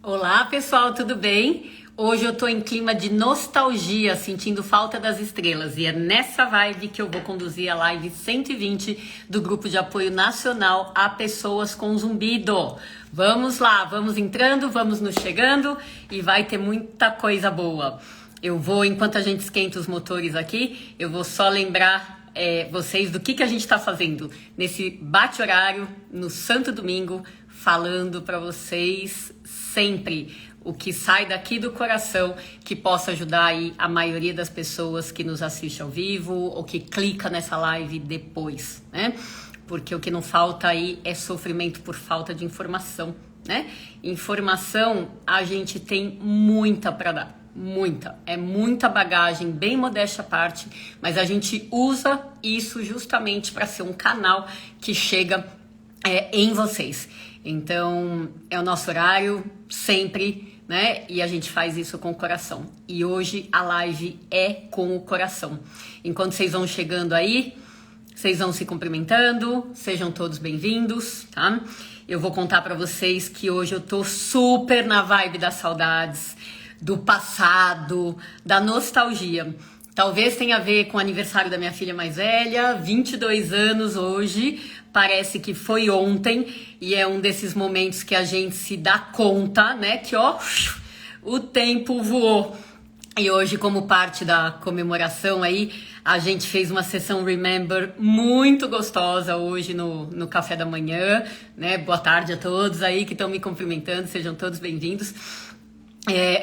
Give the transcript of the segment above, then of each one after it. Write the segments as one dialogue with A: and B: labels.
A: Olá pessoal, tudo bem? Hoje eu tô em clima de nostalgia, sentindo falta das estrelas, e é nessa vibe que eu vou conduzir a live 120 do Grupo de Apoio Nacional a Pessoas com Zumbido. Vamos lá, vamos entrando, vamos nos chegando e vai ter muita coisa boa. Eu vou, enquanto a gente esquenta os motores aqui, eu vou só lembrar vocês do que a gente está fazendo nesse bate-horário, no Santo Domingo, falando para vocês sempre o que sai daqui do coração, que possa ajudar aí a maioria das pessoas que nos assiste ao vivo ou que clica nessa live depois, né? Porque o que não falta aí é sofrimento por falta de informação, né? Informação a gente tem muita para dar. Muita bagagem, bem modéstia à parte, mas a gente usa isso justamente para ser um canal que chega em vocês. Então, é o nosso horário, sempre, né? E a gente faz isso com o coração. E hoje a live é com o coração. Enquanto vocês vão chegando aí, vocês vão se cumprimentando, sejam todos bem-vindos, tá? Eu vou contar para vocês que hoje eu tô super na vibe das saudades, do passado, da nostalgia. Talvez tenha a ver com o aniversário da minha filha mais velha, 22 anos hoje, parece que foi ontem, e é um desses momentos que a gente se dá conta, né, que ó, o tempo voou. E hoje, como parte da comemoração aí, a gente fez uma sessão Remember muito gostosa hoje no café da manhã, né? Boa tarde a todos aí que estão me cumprimentando, sejam todos bem-vindos.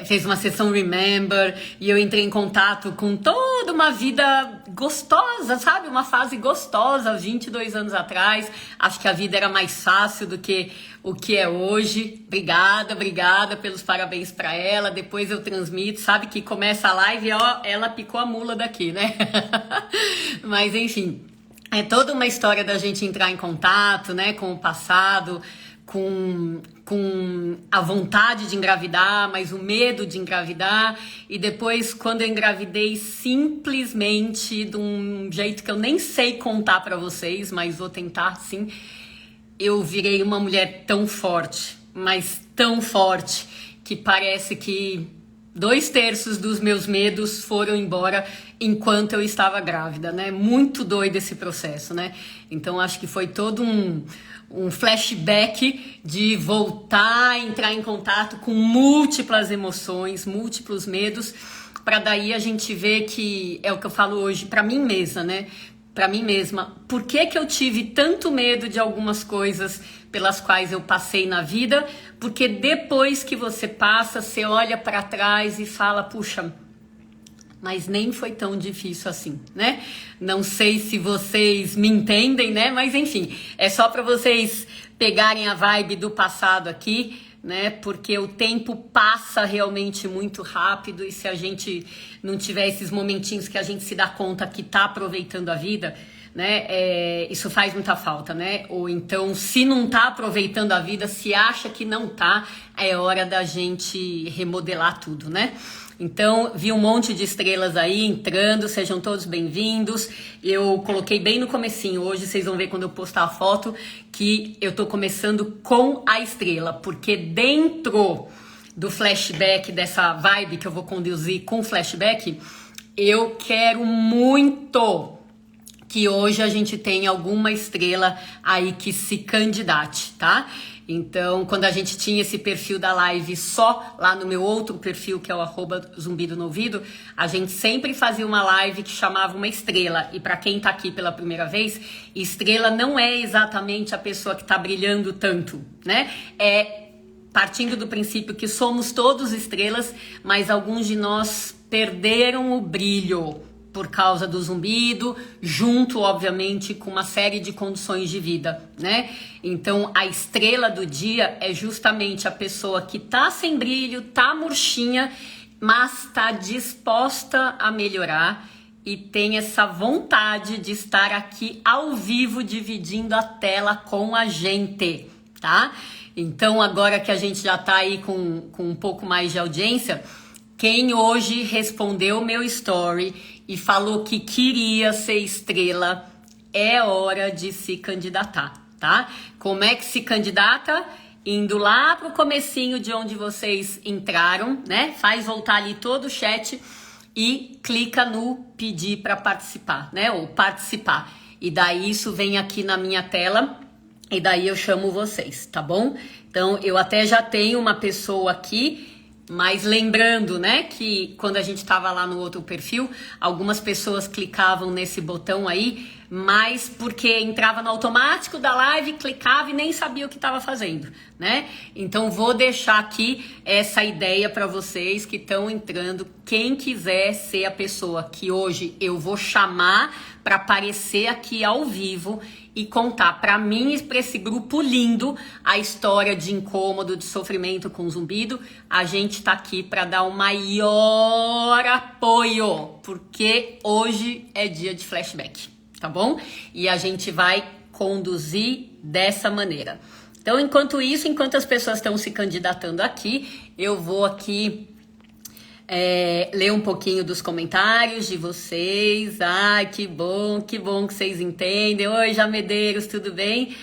A: Fez uma sessão Remember e eu entrei em contato com toda uma vida gostosa, sabe? Uma fase gostosa, 22 anos atrás. Acho que a vida era mais fácil do que o que é hoje. Obrigada pelos parabéns para ela. Depois eu transmito, sabe que começa a live e ó, ela picou a mula daqui, né? Mas enfim, é toda uma história da gente entrar em contato, né, com o passado, com a vontade de engravidar, mas o medo de engravidar, e depois quando eu engravidei simplesmente de um jeito que eu nem sei contar pra vocês, mas vou tentar sim, eu virei uma mulher tão forte, mas tão forte, que parece que 2/3 dos meus medos foram embora enquanto eu estava grávida, né? Muito doido esse processo, né? Então acho que foi todo um flashback de voltar a entrar em contato com múltiplas emoções, múltiplos medos, para daí a gente ver que é o que eu falo hoje para mim mesma, né? Para mim mesma, por que eu tive tanto medo de algumas coisas pelas quais eu passei na vida? Porque depois que você passa, você olha para trás e fala, puxa, mas nem foi tão difícil assim, né? Não sei se vocês me entendem, né? Mas enfim, é só para vocês pegarem a vibe do passado aqui, né? Porque o tempo passa realmente muito rápido, e se a gente não tiver esses momentinhos que a gente se dá conta que tá aproveitando a vida, né? Isso faz muita falta, né? Ou então, se não tá aproveitando a vida, se acha que não tá, é hora da gente remodelar tudo, né? Então, vi um monte de estrelas aí entrando, sejam todos bem-vindos. Eu coloquei bem no comecinho, hoje vocês vão ver quando eu postar a foto, que eu tô começando com a estrela, porque dentro do flashback, dessa vibe que eu vou conduzir com flashback, eu quero muito que hoje a gente tenha alguma estrela aí que se candidate, tá? Então, quando a gente tinha esse perfil da live só lá no meu outro perfil, que é o @zumbido no ouvido, a gente sempre fazia uma live que chamava uma estrela. E para quem tá aqui pela primeira vez, estrela não é exatamente a pessoa que tá brilhando tanto, né? É partindo do princípio que somos todos estrelas, mas alguns de nós perderam o brilho por causa do zumbido, junto, obviamente, com uma série de condições de vida, né? Então, a estrela do dia é justamente a pessoa que tá sem brilho, tá murchinha, mas tá disposta a melhorar e tem essa vontade de estar aqui ao vivo, dividindo a tela com a gente, tá? Então, agora que a gente já tá aí com um pouco mais de audiência, quem hoje respondeu meu story e falou que queria ser estrela, é hora de se candidatar, tá? Como é que se candidata? indo lá pro comecinho de onde vocês entraram, né? Faz voltar ali todo o chat e clica no pedir para participar, né? Ou participar. E daí isso vem aqui na minha tela e daí eu chamo vocês, tá bom? Então eu até já tenho uma pessoa aqui. Mas lembrando, né, que quando a gente estava lá no outro perfil, algumas pessoas clicavam nesse botão aí, mas porque entrava no automático da live, clicava e nem sabia o que estava fazendo, né? Então vou deixar aqui essa ideia para vocês que estão entrando. Quem quiser ser a pessoa que hoje eu vou chamar para aparecer aqui ao vivo e contar para mim e para esse grupo lindo a história de incômodo, de sofrimento com zumbido, a gente tá aqui para dar o maior apoio, porque hoje é dia de flashback, tá bom? E a gente vai conduzir dessa maneira. Então, enquanto isso, enquanto as pessoas estão se candidatando aqui, eu vou aqui ler um pouquinho dos comentários de vocês. Ai, que bom que vocês entendem. Oi, Jamedeiros, tudo bem?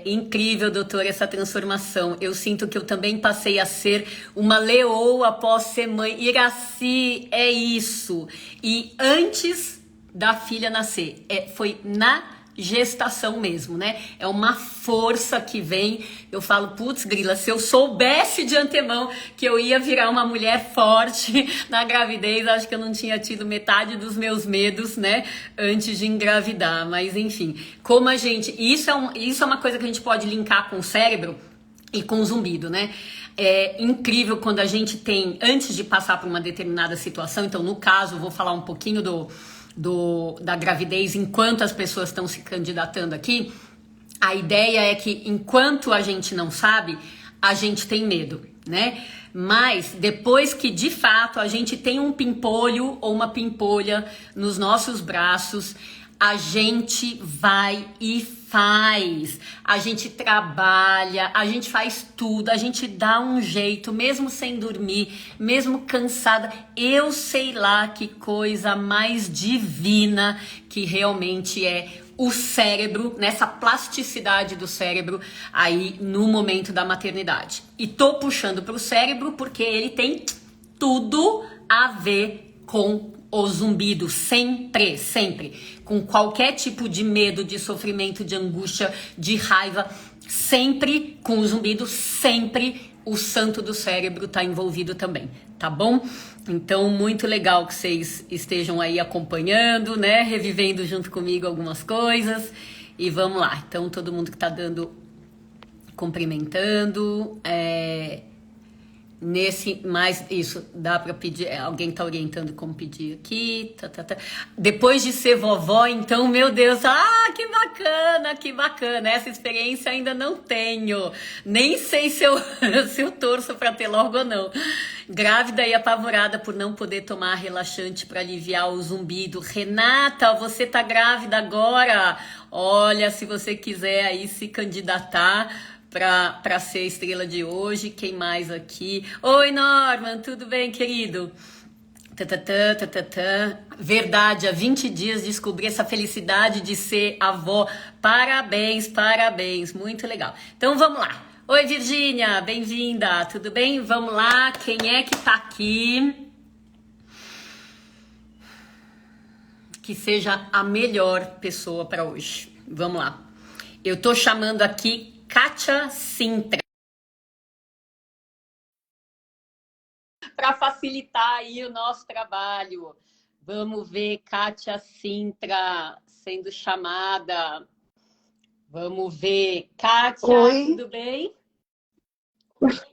A: Incrível, doutor, essa transformação. Eu sinto que eu também passei a ser uma leoa após ser mãe. Iraci, é isso. E antes da filha nascer, foi na gestação mesmo, né? É uma força que vem. Eu falo, putz, grila, se eu soubesse de antemão que eu ia virar uma mulher forte na gravidez, acho que eu não tinha tido metade dos meus medos, né? Antes de engravidar. Mas enfim, como a gente... Isso é uma coisa que a gente pode linkar com o cérebro e com o zumbido, né? É incrível quando a gente tem, antes de passar por uma determinada situação, então no caso, eu vou falar um pouquinho da gravidez enquanto as pessoas estão se candidatando aqui. A ideia é que enquanto a gente não sabe, a gente tem medo, né? Mas depois que de fato a gente tem um pimpolho ou uma pimpolha nos nossos braços, a gente vai e faz, a gente trabalha, a gente faz tudo, a gente dá um jeito, mesmo sem dormir, mesmo cansada. Eu sei lá que coisa mais divina que realmente é o cérebro, nessa plasticidade do cérebro aí no momento da maternidade. E tô puxando pro cérebro porque ele tem tudo a ver com o zumbido, sempre, sempre. Com qualquer tipo de medo, de sofrimento, de angústia, de raiva, sempre com o zumbido, sempre o santo do cérebro tá envolvido também, tá bom? Então, muito legal que vocês estejam aí acompanhando, né? Revivendo junto comigo algumas coisas. E vamos lá. Então, todo mundo que tá dando, cumprimentando, mais isso, dá para pedir, alguém tá orientando como pedir aqui, Depois de ser vovó, então, meu Deus, que bacana, essa experiência ainda não tenho, nem sei se eu, se eu torço para ter logo ou não. Grávida e apavorada por não poder tomar relaxante para aliviar o zumbido. Renata, você tá grávida agora? Olha, se você quiser aí se candidatar para ser a estrela de hoje. Quem mais aqui? Oi, Norman, tudo bem, querido? Verdade, há 20 dias descobri essa felicidade de ser avó. Parabéns, parabéns, muito legal. Então vamos lá. Oi, Virgínia, bem-vinda, tudo bem? Vamos lá, quem é que tá aqui? Que seja a melhor pessoa para hoje. Vamos lá. Eu tô chamando aqui Kátia Sintra, para facilitar aí o nosso trabalho. Vamos ver, Kátia Sintra sendo chamada. Vamos ver, Kátia,
B: Oi.
A: Tudo bem?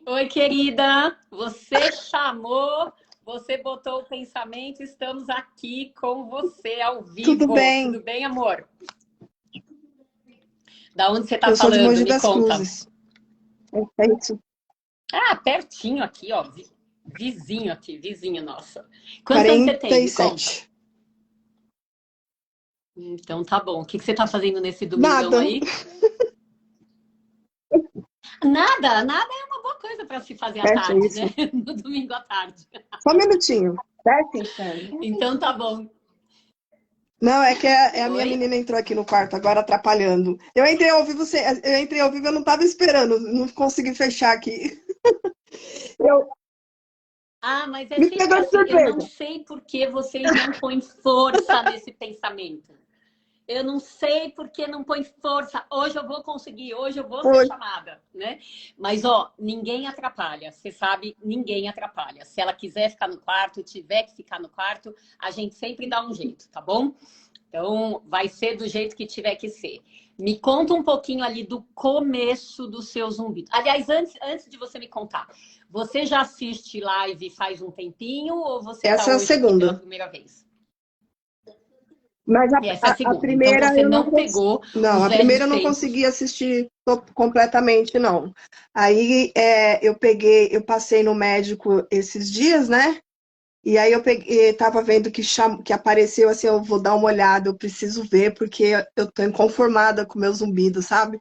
A: Oi, querida, você chamou, você botou o pensamento, estamos aqui com você ao vivo. Tudo bem, amor? Da onde você está falando?
B: Eu sou de Mogi
A: das
B: Cruzes. Perfeito.
A: Pertinho aqui, ó. Vizinho aqui, vizinho nossa. Quantos anos você tem?
B: 47.
A: Então tá bom. O que você tá fazendo nesse domingão aí? Nada é uma boa coisa para se fazer à tarde, né? No domingo à tarde.
B: Só um minutinho.
A: Então tá bom.
B: Não, é que a minha
A: Oi?
B: menina entrou aqui no quarto agora atrapalhando. Eu entrei ao vivo, eu não estava esperando, não consegui fechar aqui. Eu,
A: Ah, mas é
B: me
A: sempre
B: pegou de
A: assim. Eu não
B: surpresa.
A: sei por que vocês não põem força nesse pensamento. Eu não sei por que não põe força. Hoje eu vou conseguir, hoje eu vou ser
B: Foi.
A: chamada, né? Mas, ó, ninguém atrapalha. Você sabe, ninguém atrapalha. Se ela quiser ficar no quarto, tiver que ficar no quarto, a gente sempre dá um jeito, tá bom? Então, vai ser do jeito que tiver que ser. Me conta um pouquinho ali do começo do seu zumbido. Aliás, antes de você me contar, você já assiste live faz um tempinho ou você está
B: Essa é a
A: hoje aqui pela
B: segunda.
A: primeira vez?
B: Mas
A: Essa é a
B: a
A: segunda. Então,
B: primeira
A: você
B: eu não
A: não
B: consegui.
A: pegou
B: Não,
A: os
B: a
A: velhos
B: primeira eu não
A: tempos.
B: consegui assistir completamente, não. Aí eu passei no médico esses dias, né? E aí eu peguei, tava vendo que apareceu assim, eu vou dar uma olhada, eu preciso ver, porque eu tô inconformada com o meu zumbido, sabe?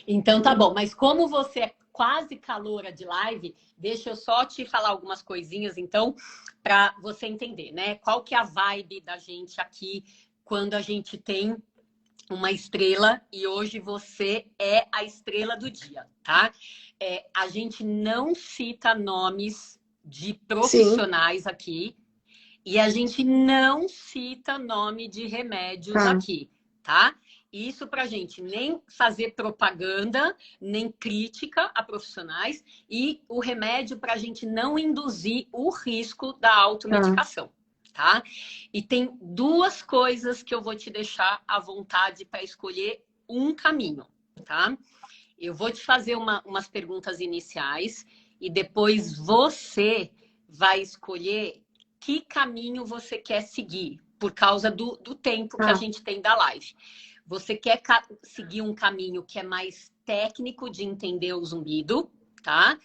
A: Então, tá bom. Mas como você é quase caloura de live, deixa eu só te falar algumas coisinhas, então, para você entender, né? Qual que é a vibe da gente aqui quando a gente tem uma estrela e hoje você é a estrela do dia, tá? A gente não cita nomes de
B: Sim,
A: profissionais aqui e a gente não cita nome de remédios
B: tá.
A: aqui, tá? Isso para a gente nem fazer propaganda, nem crítica a profissionais e o remédio para a gente não induzir o risco da
B: Tá.
A: automedicação, tá? E tem duas coisas que eu vou te deixar à vontade para escolher um caminho, tá? Eu vou te fazer umas perguntas iniciais e depois você vai escolher que caminho você quer seguir, por causa do tempo que a
B: Tá.
A: gente tem da live. Você quer seguir um caminho que é mais técnico de entender o zumbido, tá?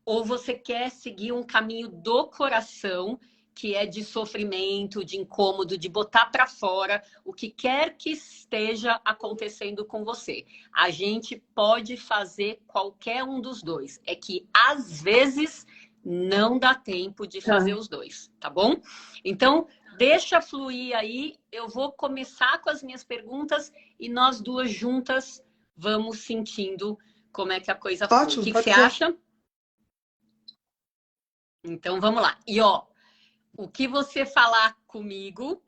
A: Ou você quer seguir um caminho do coração, que é de sofrimento, de incômodo, de botar para fora o que quer que esteja acontecendo com você. A gente pode fazer qualquer um dos dois. É que às vezes não dá tempo de fazer
B: Tá.
A: os dois, tá bom? Então, deixa fluir aí. Eu vou começar com as minhas perguntas e nós duas juntas vamos sentindo como é que a coisa flui. O
B: Ótimo,
A: que que
B: pode
A: você
B: ser.
A: acha? Então vamos lá. E ó, o que você falar comigo,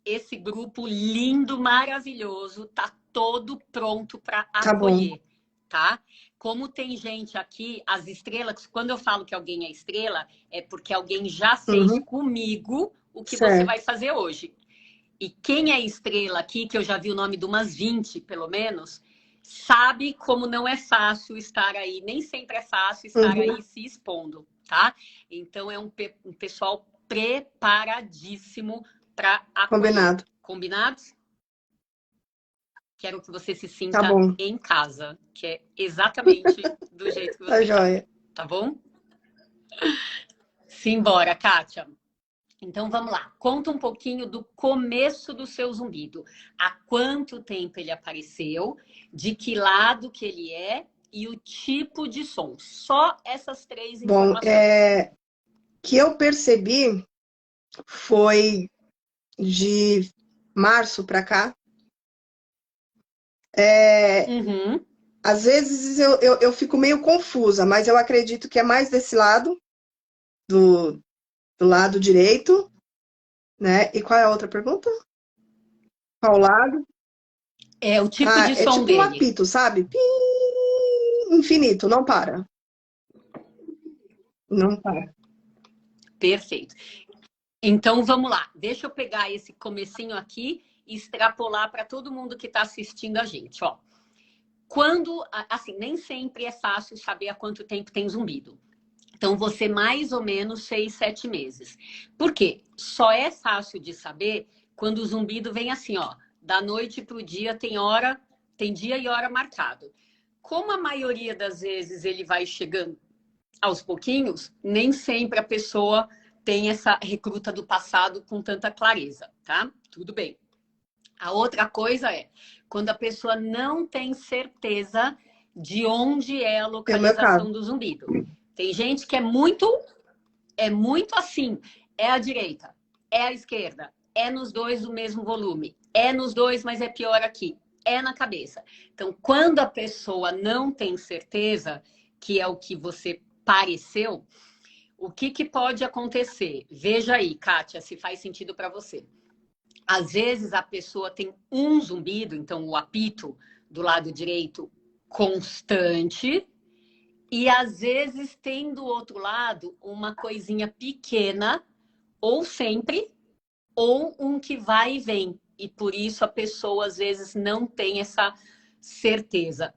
A: esse grupo lindo, maravilhoso, tá todo pronto para
B: Tá bom.
A: acolher, tá? Como tem gente aqui, as estrelas, quando eu falo que alguém é estrela, é porque alguém já fez
B: Uhum.
A: comigo o que você vai
B: Certo.
A: fazer hoje. E quem é estrela aqui, que eu já vi o nome de umas 20, pelo menos, sabe como não é fácil estar aí, nem sempre é fácil estar
B: Uhum.
A: aí se expondo, tá? Então é um pessoal preparadíssimo para acolher.
B: Combinado.
A: Combinados? Quero que você se
B: Tá
A: sinta
B: bom.
A: em casa, que é exatamente do jeito que
B: Tá
A: você tá,
B: joia.
A: tá bom? Simbora, Kátia. Então vamos lá, conta um pouquinho do começo do seu zumbido. Há quanto tempo ele apareceu, de que lado que ele é e o tipo de som. Só essas três
B: Bom,
A: informações.
B: que eu percebi foi de março para cá. É,
A: Uhum.
B: às vezes eu fico meio confusa, mas eu acredito que é mais desse lado, do, do lado direito, né? E qual é a outra pergunta? Qual lado?
A: É o tipo
B: Ah,
A: de
B: é
A: som
B: tipo um
A: dele.
B: apito, sabe? Pim, infinito, não para. Não para.
A: Perfeito. Então vamos lá, deixa eu pegar esse comecinho aqui e extrapolar para todo mundo que está assistindo a gente. Ó, quando, assim, nem sempre é fácil saber há quanto tempo tem zumbido. Então, você mais ou menos 6, 7 meses. Por quê? Só é fácil de saber quando o zumbido vem assim, ó, da noite para o dia tem hora, tem dia e hora marcado. Como a maioria das vezes ele vai chegando aos pouquinhos, nem sempre a pessoa tem essa recruta do passado com tanta clareza, tá? Tudo bem. A outra coisa é quando a pessoa não tem certeza de onde é a
B: É o meu caso.
A: localização do zumbido. Tem gente que é muito assim, é a direita. É a esquerda. É nos dois do mesmo volume. É nos dois, mas é pior aqui. É na cabeça. Então, quando a pessoa não tem certeza, que é o que você pareceu, o que pode acontecer? Veja aí, Kátia, se faz sentido para você. Às vezes a pessoa tem um zumbido, então o apito do lado direito constante, e às vezes tem do outro lado uma coisinha pequena, ou sempre, ou um que vai e vem. E por isso a pessoa às vezes não tem essa certeza.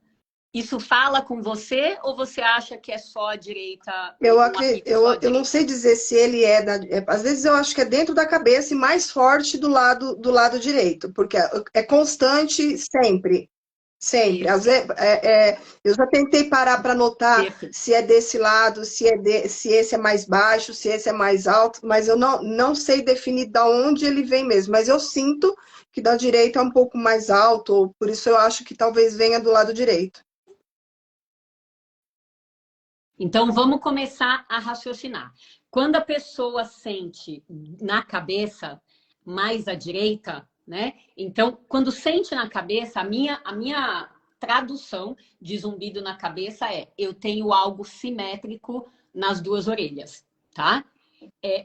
A: Isso fala com você ou você acha que é só a direita, um apito só a
B: Eu não sei
A: direita?
B: dizer se ele às vezes eu acho que é dentro da cabeça e mais forte do lado direito, porque é constante sempre. Sempre. Às
A: Isso,
B: vezes, eu já tentei parar para notar
A: perfeito.
B: se é desse lado, se esse é mais baixo, se esse é mais alto, mas eu não sei definir de onde ele vem mesmo. Mas eu sinto que da direita é um pouco mais alto, por isso eu acho que talvez venha do lado direito.
A: Então, vamos começar a raciocinar. Quando a pessoa sente na cabeça mais à direita, né? Então, quando sente na cabeça, a minha tradução de zumbido na cabeça é: eu tenho algo simétrico nas duas orelhas, tá?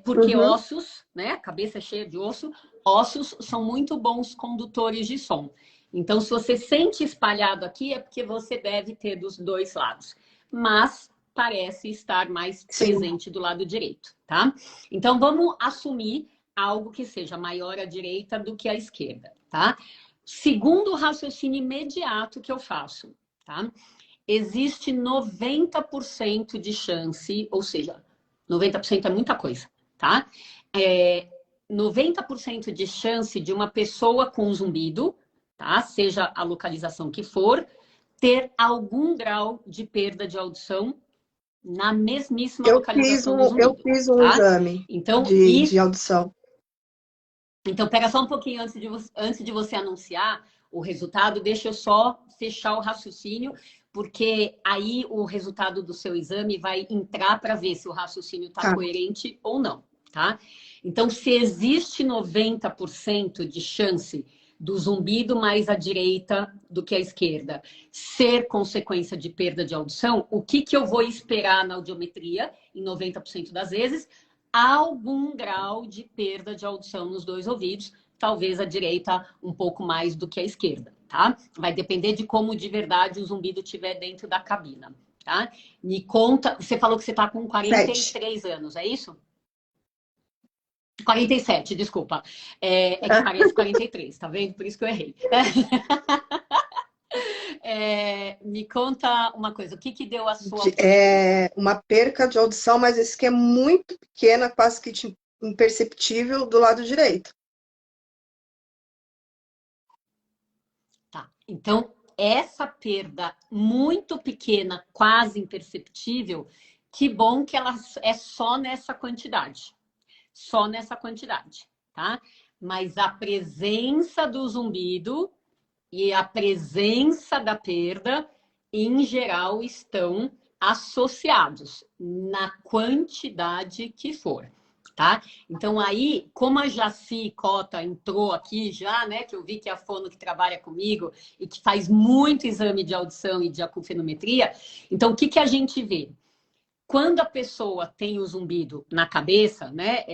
A: Porque
B: Uhum.
A: ossos, né? A cabeça é cheia de osso, ossos são muito bons condutores de som. Então, se você sente espalhado aqui, é porque você deve ter dos dois lados. Mas parece estar mais
B: Sim.
A: presente do lado direito, tá? Então, vamos assumir algo que seja maior à direita do que à esquerda, tá? Segundo o raciocínio imediato que eu faço, tá? Existe 90% de chance, ou seja, 90% é muita coisa, tá? 90% de chance de uma pessoa com zumbido, tá? Seja a localização que for, ter algum grau de perda de audição na mesmíssima localização do
B: Eu
A: zumbido,
B: fiz um
A: tá?
B: exame
A: Então,
B: de audição.
A: então, pera só um pouquinho antes de você anunciar o resultado, deixa eu só fechar o raciocínio, porque aí o resultado do seu exame vai entrar para ver se o raciocínio está
B: Tá.
A: coerente ou não, tá? Então, se existe 90% de chance do zumbido mais à direita do que à esquerda ser consequência de perda de audição, o que eu vou esperar na audiometria, em 90% das vezes? Algum grau de perda de audição nos dois ouvidos, talvez a direita um pouco mais do que a esquerda, tá? Vai depender de como de verdade o zumbido estiver dentro da cabina, tá? Me conta, você falou que você está com
B: 7.
A: 43 anos, é isso? 47, desculpa. Que parece 43, tá vendo? Por isso que eu errei. Me conta uma coisa, o que deu a sua audiometria?
B: É uma perca de audição, mas esse que é muito pequena, quase que imperceptível do lado direito.
A: Tá. Então, essa perda muito pequena, quase imperceptível, que bom que ela é só nessa quantidade. Só nessa quantidade, tá? Mas a presença do zumbido e a presença da perda, em geral, estão associados na quantidade que for, tá? Então aí, como a Jaci Cota entrou aqui já, né, que eu vi que é a fono que trabalha comigo e que faz muito exame de audição e de acufenometria, então o que a gente vê? Quando a pessoa tem o zumbido na cabeça, né,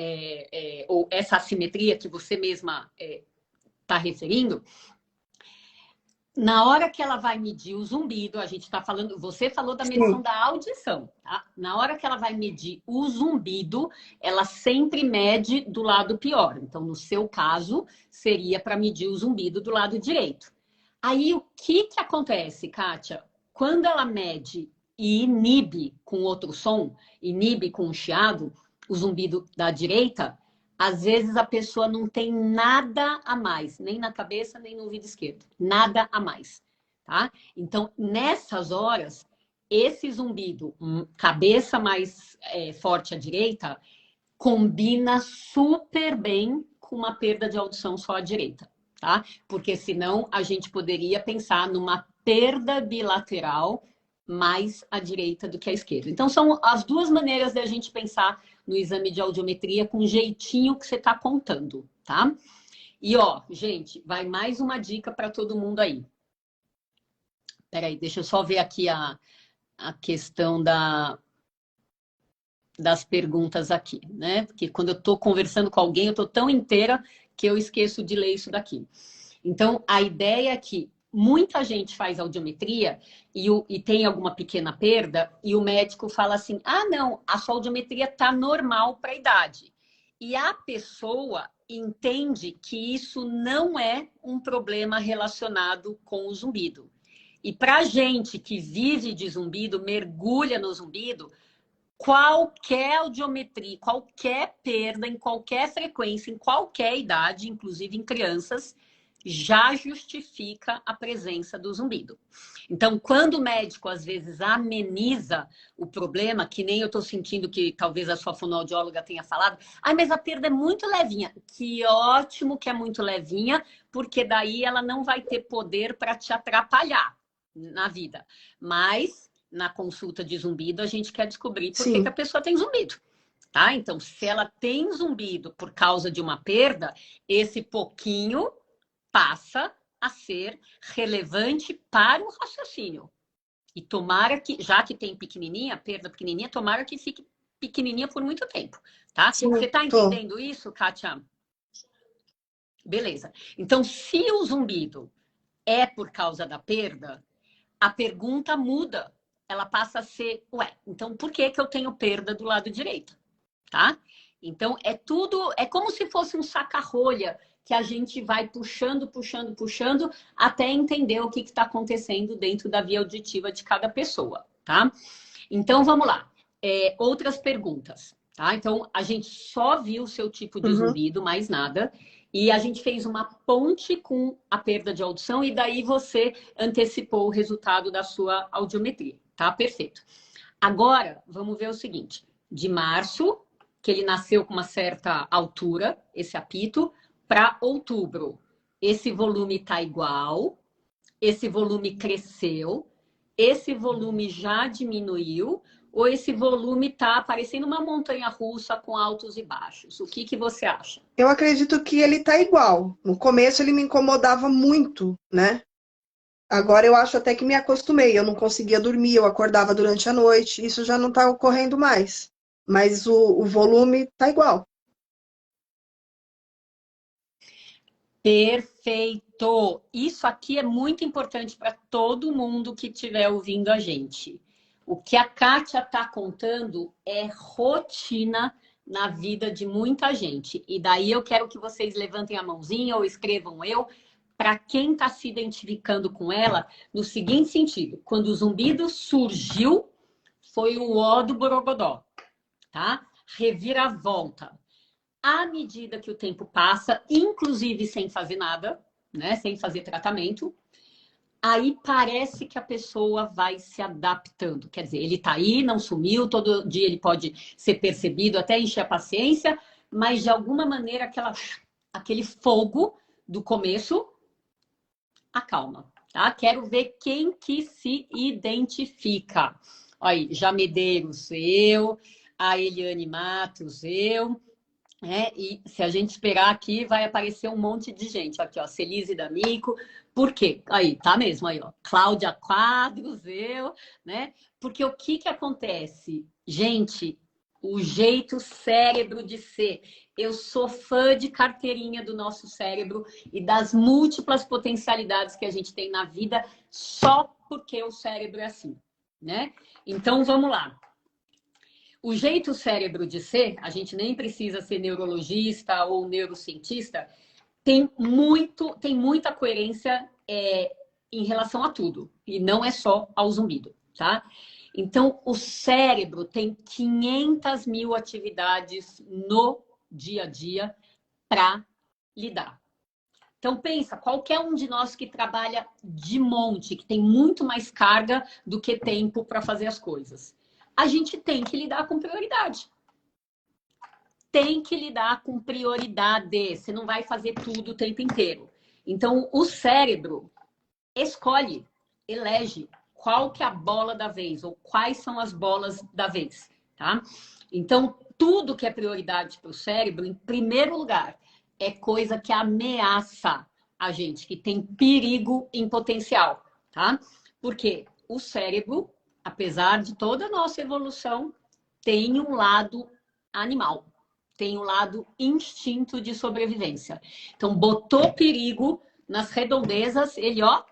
A: ou essa assimetria que você mesma está referindo, na hora que ela vai medir o zumbido, a gente está falando, você falou da medição
B: Sim.
A: da audição, tá? Na hora que ela vai medir o zumbido, ela sempre mede do lado pior. Então, no seu caso, seria para medir o zumbido do lado direito. Aí, o que acontece, Kátia? Quando ela mede e inibe com outro som, inibe com o chiado, o zumbido da direita, às vezes a pessoa não tem nada a mais, nem na cabeça, nem no ouvido esquerdo. Nada a mais, tá? Então, nessas horas, esse zumbido, cabeça mais forte à direita, combina super bem com uma perda de audição só à direita, tá? Porque senão a gente poderia pensar numa perda bilateral mais à direita do que à esquerda. Então, são as duas maneiras da gente pensar no exame de audiometria com o jeitinho que você está contando, tá? E ó, gente, vai mais uma dica para todo mundo aí. Peraí, deixa eu só ver aqui a questão das perguntas aqui, né? Porque quando eu estou conversando com alguém, eu estou tão inteira que eu esqueço de ler isso daqui. Então, a ideia é que muita gente faz audiometria e tem alguma pequena perda e o médico fala assim, ah, não, a sua audiometria está normal para a idade. E a pessoa entende que isso não é um problema relacionado com o zumbido. E para gente que vive de zumbido, mergulha no zumbido, qualquer audiometria, qualquer perda em qualquer frequência, em qualquer idade, inclusive em crianças, já justifica a presença do zumbido. Então, quando o médico, às vezes, ameniza o problema, que nem eu estou sentindo que talvez a sua fonoaudióloga tenha falado, ah, mas a perda é muito levinha. Que ótimo que é muito levinha, porque daí ela não vai ter poder para te atrapalhar na vida. Mas, na consulta de zumbido, a gente quer descobrir por que a pessoa tem zumbido. Tá? Então, se ela tem zumbido por causa de uma perda, esse pouquinho passa a ser relevante para o raciocínio. E tomara que, já que tem pequenininha, perda pequenininha, tomara que fique pequenininha por muito tempo, tá?
B: Sim,
A: você tá entendendo isso, Kátia? Beleza. Então, se o zumbido é por causa da perda, a pergunta muda. Ela passa a ser, ué, então por que eu tenho perda do lado direito? Tá? Então, é como se fosse um saca-rolha que a gente vai puxando, puxando, puxando, até entender o que está acontecendo dentro da via auditiva de cada pessoa, tá? Então, vamos lá. Outras perguntas, tá? Então, a gente só viu o seu tipo de zumbido, mais nada. E a gente fez uma ponte com a perda de audição e daí você antecipou o resultado da sua audiometria, tá? Perfeito. Agora, vamos ver o seguinte. De março, que ele nasceu com uma certa altura, esse apito, para outubro. Esse volume está igual, esse volume cresceu, esse volume já diminuiu, ou esse volume está parecendo uma montanha-russa com altos e baixos? O que você acha?
B: Eu acredito que ele tá igual. No começo ele me incomodava muito, né? Agora eu acho até que me acostumei. Eu não conseguia dormir, eu acordava durante a noite. Isso já não tá ocorrendo mais. Mas o volume tá igual.
A: Perfeito! Isso aqui é muito importante para todo mundo que estiver ouvindo a gente. O que a Kátia está contando é rotina na vida de muita gente. E daí eu quero que vocês levantem a mãozinha ou escrevam eu, para quem está se identificando com ela, no seguinte sentido. Quando o zumbido surgiu, foi o ó do Borogodó, tá? Reviravolta. À medida que o tempo passa, inclusive sem fazer nada, né? Sem fazer tratamento, aí parece que a pessoa vai se adaptando. Quer dizer, ele tá aí, não sumiu, todo dia ele pode ser percebido, até encher a paciência, mas de alguma maneira aquele fogo do começo acalma, tá? Quero ver quem que se identifica. Aí, já Medeiros, eu, a Eliane Matos, eu. E se a gente esperar aqui, vai aparecer um monte de gente. Aqui, ó, Celise D'Amico. Por quê? Aí, tá mesmo, aí, ó. Cláudia Quadros, eu, né? Porque o que acontece? Gente, o jeito cérebro de ser. Eu sou fã de carteirinha do nosso cérebro e das múltiplas potencialidades que a gente tem na vida só porque o cérebro é assim, né? Então, vamos lá. O jeito cérebro de ser, a gente nem precisa ser neurologista ou neurocientista, tem muita coerência em relação a tudo. E não é só ao zumbido, tá? Então, o cérebro tem 500 mil atividades no dia a dia para lidar. Então, pensa, qualquer um de nós que trabalha de monte, que tem muito mais carga do que tempo para fazer as coisas. A gente tem que lidar com prioridade. Tem que lidar com prioridade. Você não vai fazer tudo o tempo inteiro. Então, o cérebro escolhe, elege qual que é a bola da vez, ou quais são as bolas da vez, tá? Então, tudo que é prioridade para o cérebro, em primeiro lugar, é coisa que ameaça a gente, que tem perigo em potencial, tá? Porque o cérebro, apesar de toda a nossa evolução, tem um lado animal, tem um lado instinto de sobrevivência. Então, botou perigo nas redondezas, ele, ó,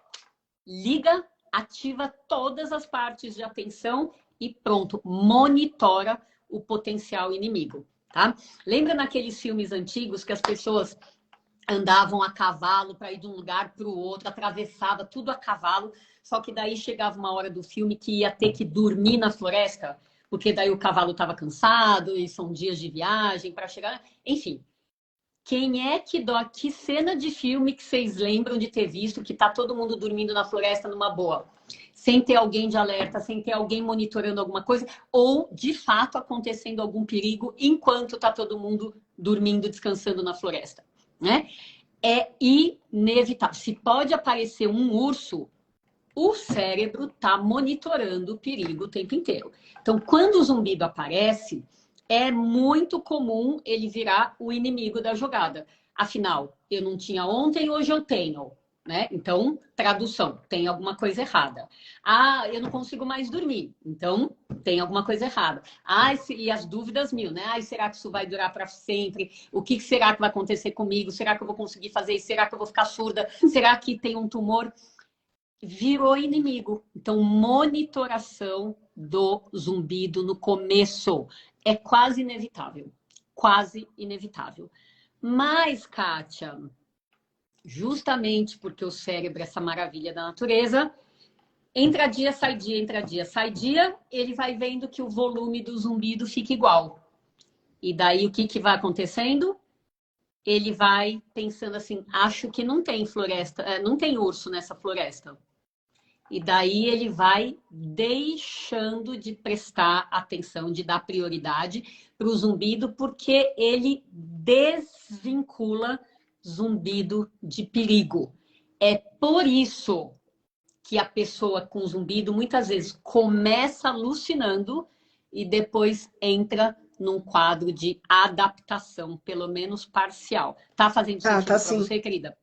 A: liga, ativa todas as partes de atenção e pronto, monitora o potencial inimigo, tá? Lembra naqueles filmes antigos que as pessoas andavam a cavalo para ir de um lugar para o outro, atravessava tudo a cavalo, só que daí chegava uma hora do filme que ia ter que dormir na floresta, porque daí o cavalo estava cansado e são dias de viagem para chegar, enfim. Quem é que dó? Que cena de filme que vocês lembram de ter visto que tá todo mundo dormindo na floresta numa boa? Sem ter alguém de alerta, sem ter alguém monitorando alguma coisa, ou de fato acontecendo algum perigo enquanto tá todo mundo dormindo, descansando na floresta, né? É inevitável. Se pode aparecer um urso, o cérebro tá monitorando o perigo o tempo inteiro. Então, quando o zumbido aparece, é muito comum ele virar o inimigo da jogada. Afinal, eu não tinha ontem, hoje eu tenho, né? Então, tradução, tem alguma coisa errada. Ah, eu não consigo mais dormir. Então, tem alguma coisa errada. Ah, e as dúvidas mil, né? Ah, será que isso vai durar para sempre? O que será que vai acontecer comigo? Será que eu vou conseguir fazer isso? Será que eu vou ficar surda? Será que tem um tumor? Virou inimigo. Então, monitoração do zumbido no começo é quase inevitável. Quase inevitável. Mas, Kátia, justamente porque o cérebro é essa maravilha da natureza, entra dia, sai dia, entra dia, sai dia, ele vai vendo que o volume do zumbido fica igual. E daí o que vai acontecendo? Ele vai pensando assim, acho que não tem floresta, não tem urso nessa floresta. E daí ele vai deixando de prestar atenção, de dar prioridade para o zumbido, porque ele desvincula zumbido de perigo. É por isso que a pessoa com zumbido muitas vezes começa alucinando e depois entra num quadro de adaptação, pelo menos parcial. Tá fazendo
B: Ah,
A: sentido
B: tá
A: para
B: sim.
A: você, querida?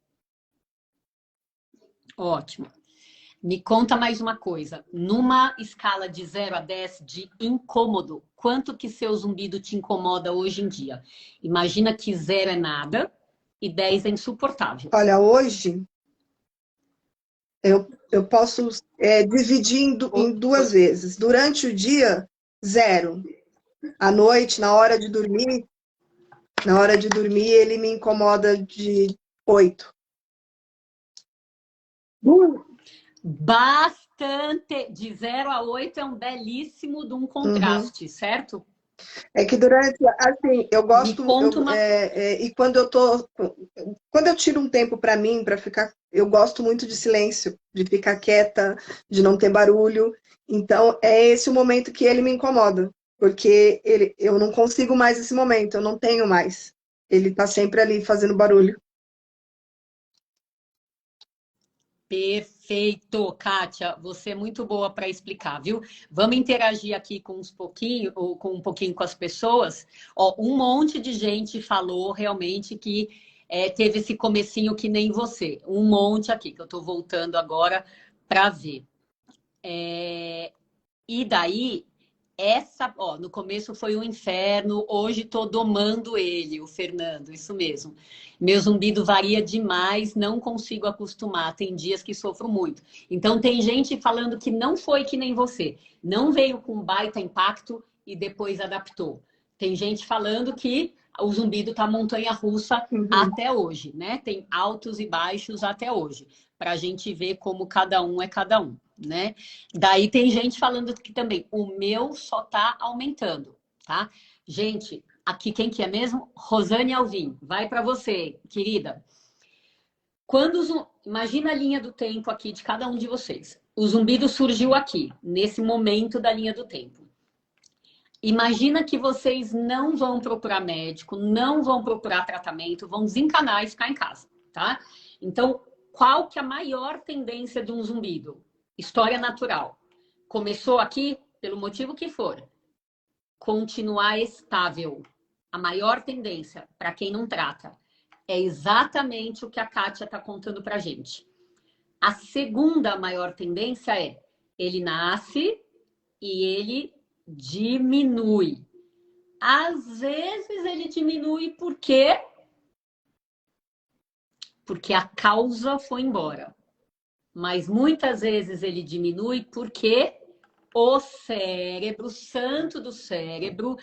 A: Ótimo. Me conta mais uma coisa. Numa escala de 0 a 10 de incômodo, quanto que seu zumbido te incomoda hoje em dia? Imagina que 0 é nada e 10 é insuportável.
B: Olha, hoje eu posso dividir em duas vezes. Durante o dia, 0. À noite, na hora de dormir, ele me incomoda de 8.
A: Bastante. De 0 a 8 é um belíssimo de um
B: Uhum.
A: contraste, certo?
B: É que durante, assim, eu
A: Me
B: gosto,
A: conta uma.
B: e quando eu tiro um tempo para mim, para ficar, eu gosto muito de silêncio, de ficar quieta, de não ter barulho. Então, é esse o momento que ele me incomoda, porque eu não consigo mais esse momento, eu não tenho mais. Ele tá sempre ali fazendo barulho.
A: Perfeito, Kátia. Você é muito boa para explicar, viu? Vamos interagir aqui com uns pouquinho, ou com um pouquinho com as pessoas. Ó, um monte de gente falou realmente que teve esse comecinho que nem você. Um monte aqui, que eu estou voltando agora para ver. E daí, no começo foi um inferno, hoje estou domando ele, o Fernando, isso mesmo. Meu zumbido varia demais, não consigo acostumar, tem dias que sofro muito. Então tem gente falando que não foi que nem você, não veio com baita impacto e depois adaptou. Tem gente falando que o zumbido tá montanha-russa
B: Uhum.
A: até hoje, né? Tem altos e baixos até hoje, para a gente ver como cada um é cada um, né? Daí tem gente falando que também o meu só tá aumentando, tá? Gente, aqui quem que é mesmo? Rosane Alvim, vai para você, querida. Imagina a linha do tempo aqui de cada um de vocês. O zumbido surgiu aqui, nesse momento da linha do tempo. Imagina que vocês não vão procurar médico, não vão procurar tratamento, vão desencanar e ficar em casa, tá? Então, qual que é a maior tendência de um zumbido? História natural. Começou aqui, pelo motivo que for. continuar estável. A maior tendência, para quem não trata, é exatamente o que a Kátia está contando para a gente. A segunda maior tendência é ele nasce e ele diminui. Às vezes ele diminui por quê? Porque a causa foi embora. Mas muitas vezes ele diminui porque o cérebro, santo do cérebro,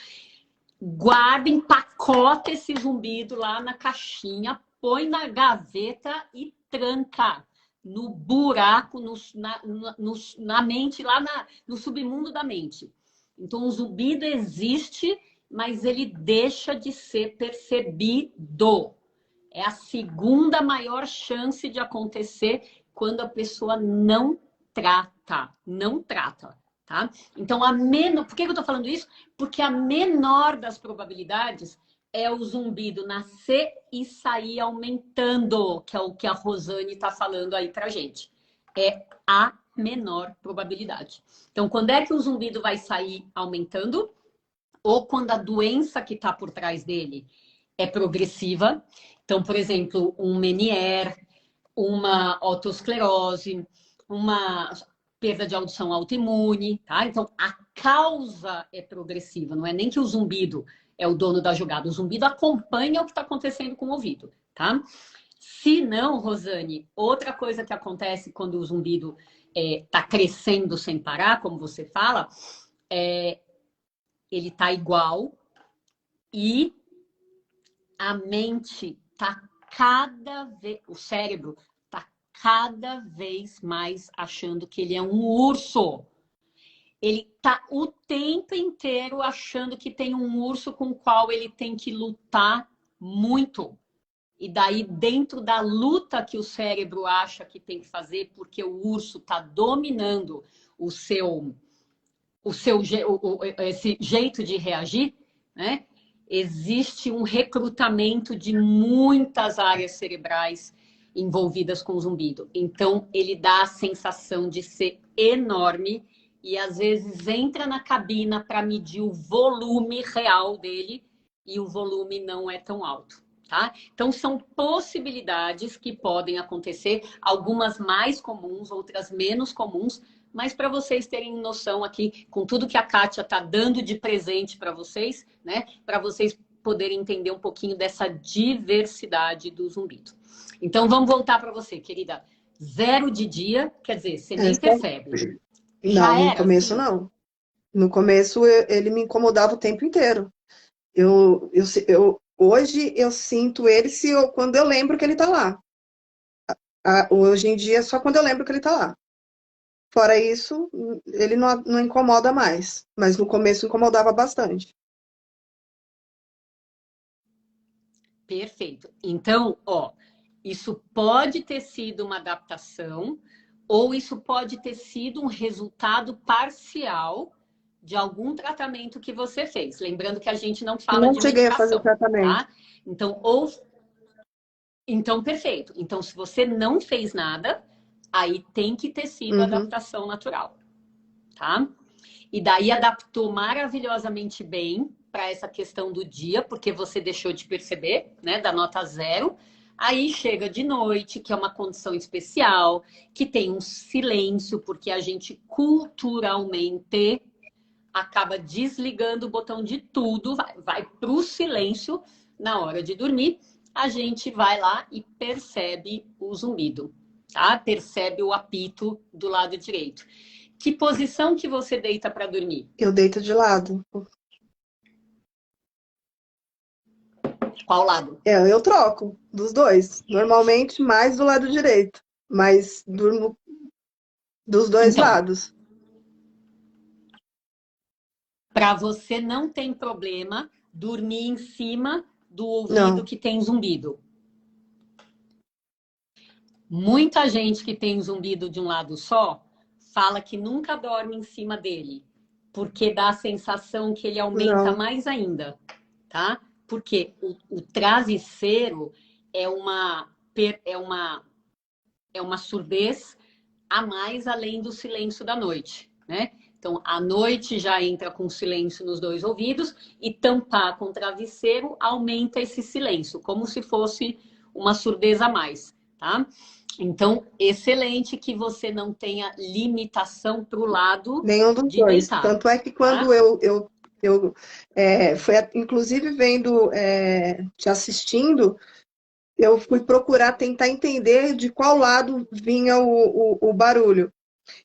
A: guarda, empacota esse zumbido lá na caixinha, põe na gaveta e tranca no buraco, na mente, lá no submundo da mente. Então, o zumbido existe, mas ele deixa de ser percebido. É a segunda maior chance de acontecer quando a pessoa não trata. Não trata, tá? Então, por que eu tô falando isso? Porque a menor das probabilidades é o zumbido nascer e sair aumentando, que é o que a Rosane tá falando aí pra gente. É a menor probabilidade. Então, quando é que o zumbido vai sair aumentando? Ou quando a doença que tá por trás dele é progressiva. Então, por exemplo, um Meniere, uma otosclerose, uma perda de audição autoimune, tá? Então, a causa é progressiva, não é nem que o zumbido é o dono da jogada, o zumbido acompanha o que está acontecendo com o ouvido, tá? Se não, Rosane, outra coisa que acontece quando o zumbido está crescendo sem parar, como você fala, ele está igual e a mente está o cérebro está cada vez mais achando que ele é um urso. Ele está o tempo inteiro achando que tem um urso com o qual ele tem que lutar muito. E daí, dentro da luta que o cérebro acha que tem que fazer, porque o urso está dominando esse jeito de reagir, né? Existe um recrutamento de muitas áreas cerebrais envolvidas com o zumbido. Então, ele dá a sensação de ser enorme e, às vezes, entra na cabina para medir o volume real dele e o volume não é tão alto, tá? Então, são possibilidades que podem acontecer, algumas mais comuns, outras menos comuns, mas para vocês terem noção aqui, com tudo que a Kátia está dando de presente para vocês, né? Para vocês poderem entender um pouquinho dessa diversidade do zumbido. Então, vamos voltar para você, querida. 0 de dia, quer dizer, você nem percebe. Já
B: Não, no
A: era
B: começo
A: assim?
B: não. No começo ele me incomodava o tempo inteiro. Hoje eu sinto ele quando eu lembro que ele tá lá. Hoje em dia é só quando eu lembro que ele tá lá. Fora isso, ele não incomoda mais. Mas no começo incomodava bastante.
A: Perfeito. Então, ó, isso pode ter sido uma adaptação ou isso pode ter sido um resultado parcial de algum tratamento que você fez. Lembrando que a gente não fala
B: Não
A: de
B: cheguei a fazer
A: medicação,
B: tratamento.
A: tá? Então, perfeito. Então, se você não fez nada, aí tem que ter sido
B: Uhum.
A: adaptação natural, tá? E daí adaptou maravilhosamente bem para essa questão do dia, porque você deixou de perceber, né, da nota 0. Aí chega de noite, que é uma condição especial, que tem um silêncio, porque a gente culturalmente acaba desligando o botão de tudo, vai para o silêncio na hora de dormir. A gente vai lá e percebe o zumbido, tá? Percebe o apito do lado direito. Que posição que você deita para dormir?
B: Eu deito de lado.
A: Qual lado?
B: Eu troco dos dois. Normalmente mais do lado direito. Mas durmo dos dois
A: Então,
B: lados.
A: para você não tem problema dormir em cima do ouvido
B: Não,
A: que tem zumbido. Muita gente que tem zumbido de um lado só fala que nunca dorme em cima dele, porque dá a sensação que ele aumenta
B: não.
A: mais ainda, tá? Porque o travesseiro é uma, é uma surdez a mais além do silêncio da noite, né? Então, à noite já entra com silêncio nos dois ouvidos e tampar com travesseiro aumenta esse silêncio, como se fosse uma surdez a mais, tá? Então, excelente que você não tenha limitação para o lado
B: Nenhum dos
A: de
B: dois.
A: deitar,
B: Tanto é que
A: tá?
B: quando foi inclusive vendo, te assistindo, eu fui procurar tentar entender de qual lado vinha o barulho.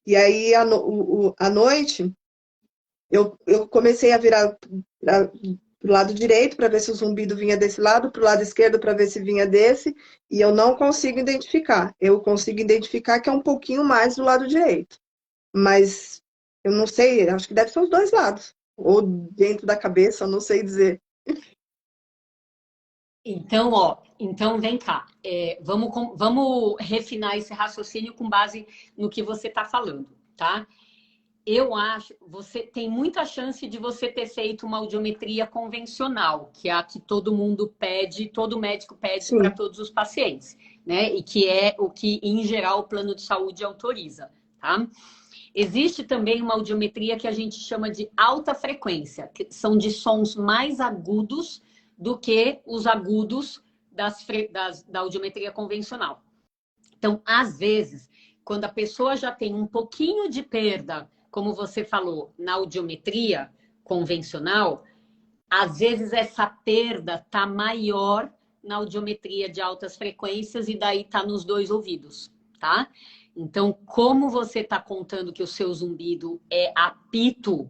B: E aí, à noite, eu comecei a virar para o lado direito para ver se o zumbido vinha desse lado, para o lado esquerdo para ver se vinha desse, e eu não consigo identificar. Eu consigo identificar que é um pouquinho mais do lado direito. Mas eu não sei, acho que deve ser os dois lados. Ou dentro da cabeça, eu não sei dizer.
A: Então, ó, então vem cá. Vamos refinar esse raciocínio com base no que você está falando, tá? Eu acho, você tem muita chance de você ter feito uma audiometria convencional, que é a que todo mundo pede, todo médico pede para
B: Sim.
A: todos os pacientes, né? E que é o que, em geral, o plano de saúde autoriza, tá? Existe também uma audiometria que a gente chama de alta frequência, que são de sons mais agudos do que os agudos da audiometria convencional. Então, às vezes, quando a pessoa já tem um pouquinho de perda, como você falou, na audiometria convencional, às vezes essa perda está maior na audiometria de altas frequências e daí está nos dois ouvidos, tá? Então, como você está contando que o seu zumbido é apito,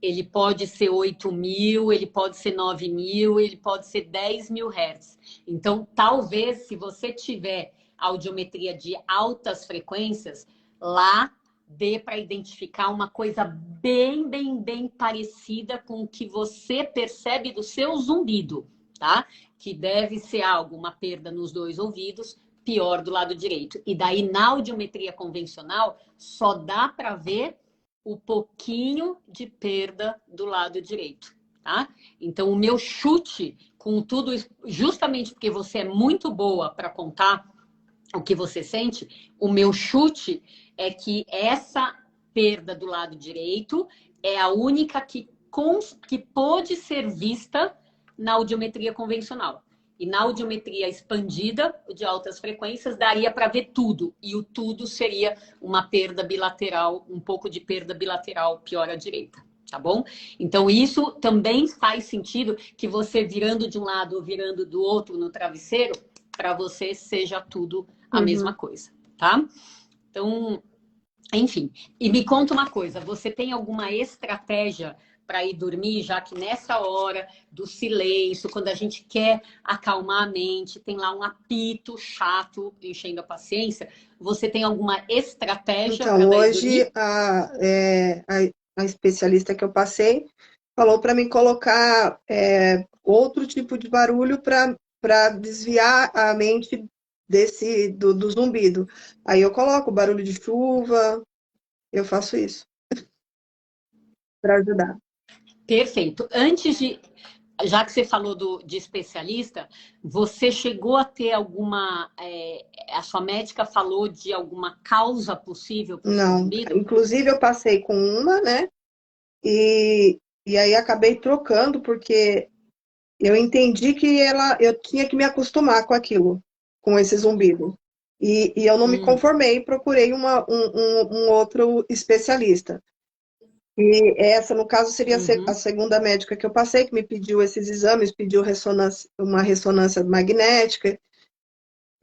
A: ele pode ser 8.000, ele pode ser 9.000, ele pode ser 10.000 Hz. Então, talvez, se você tiver audiometria de altas frequências, lá dê para identificar uma coisa bem parecida com o que você percebe do seu zumbido, tá? Que deve ser algo, uma perda nos dois ouvidos, pior do lado direito. E daí, na audiometria convencional, só dá para ver o pouquinho de perda do lado direito, tá? Então, o meu chute com tudo isso, justamente porque você é muito boa para contar o que você sente, o meu chute é que essa perda do lado direito é a única que pode ser vista na audiometria convencional. E na audiometria expandida, de altas frequências, daria para ver tudo. E o tudo seria uma perda bilateral, um pouco de perda bilateral pior à direita. Tá bom? Então, isso também faz sentido que você virando de um lado ou virando do outro no travesseiro, para você seja tudo a mesma
B: Uhum.
A: coisa, tá? Então, enfim. E me conta uma coisa, você tem alguma estratégia para ir dormir, já que nessa hora do silêncio, quando a gente quer acalmar a mente, tem lá um apito chato enchendo a paciência, você tem alguma estratégia para
B: Então,
A: daí
B: hoje
A: dormir?
B: a especialista que eu passei falou para mim colocar outro tipo de barulho para desviar a mente do zumbido. Aí eu coloco barulho de chuva, eu faço isso para ajudar.
A: Perfeito. Já que você falou de especialista, você chegou a ter alguma. A sua médica falou de alguma causa possível para o seu
B: Não,
A: zumbido?
B: inclusive eu passei com uma, né? E aí acabei trocando porque eu entendi que eu tinha que me acostumar com aquilo, com esse zumbido. E eu não me
A: Hum,
B: conformei, procurei um outro especialista. E essa, no caso, seria a
A: uhum.
B: segunda médica que eu passei, que me pediu esses exames, pediu uma ressonância magnética.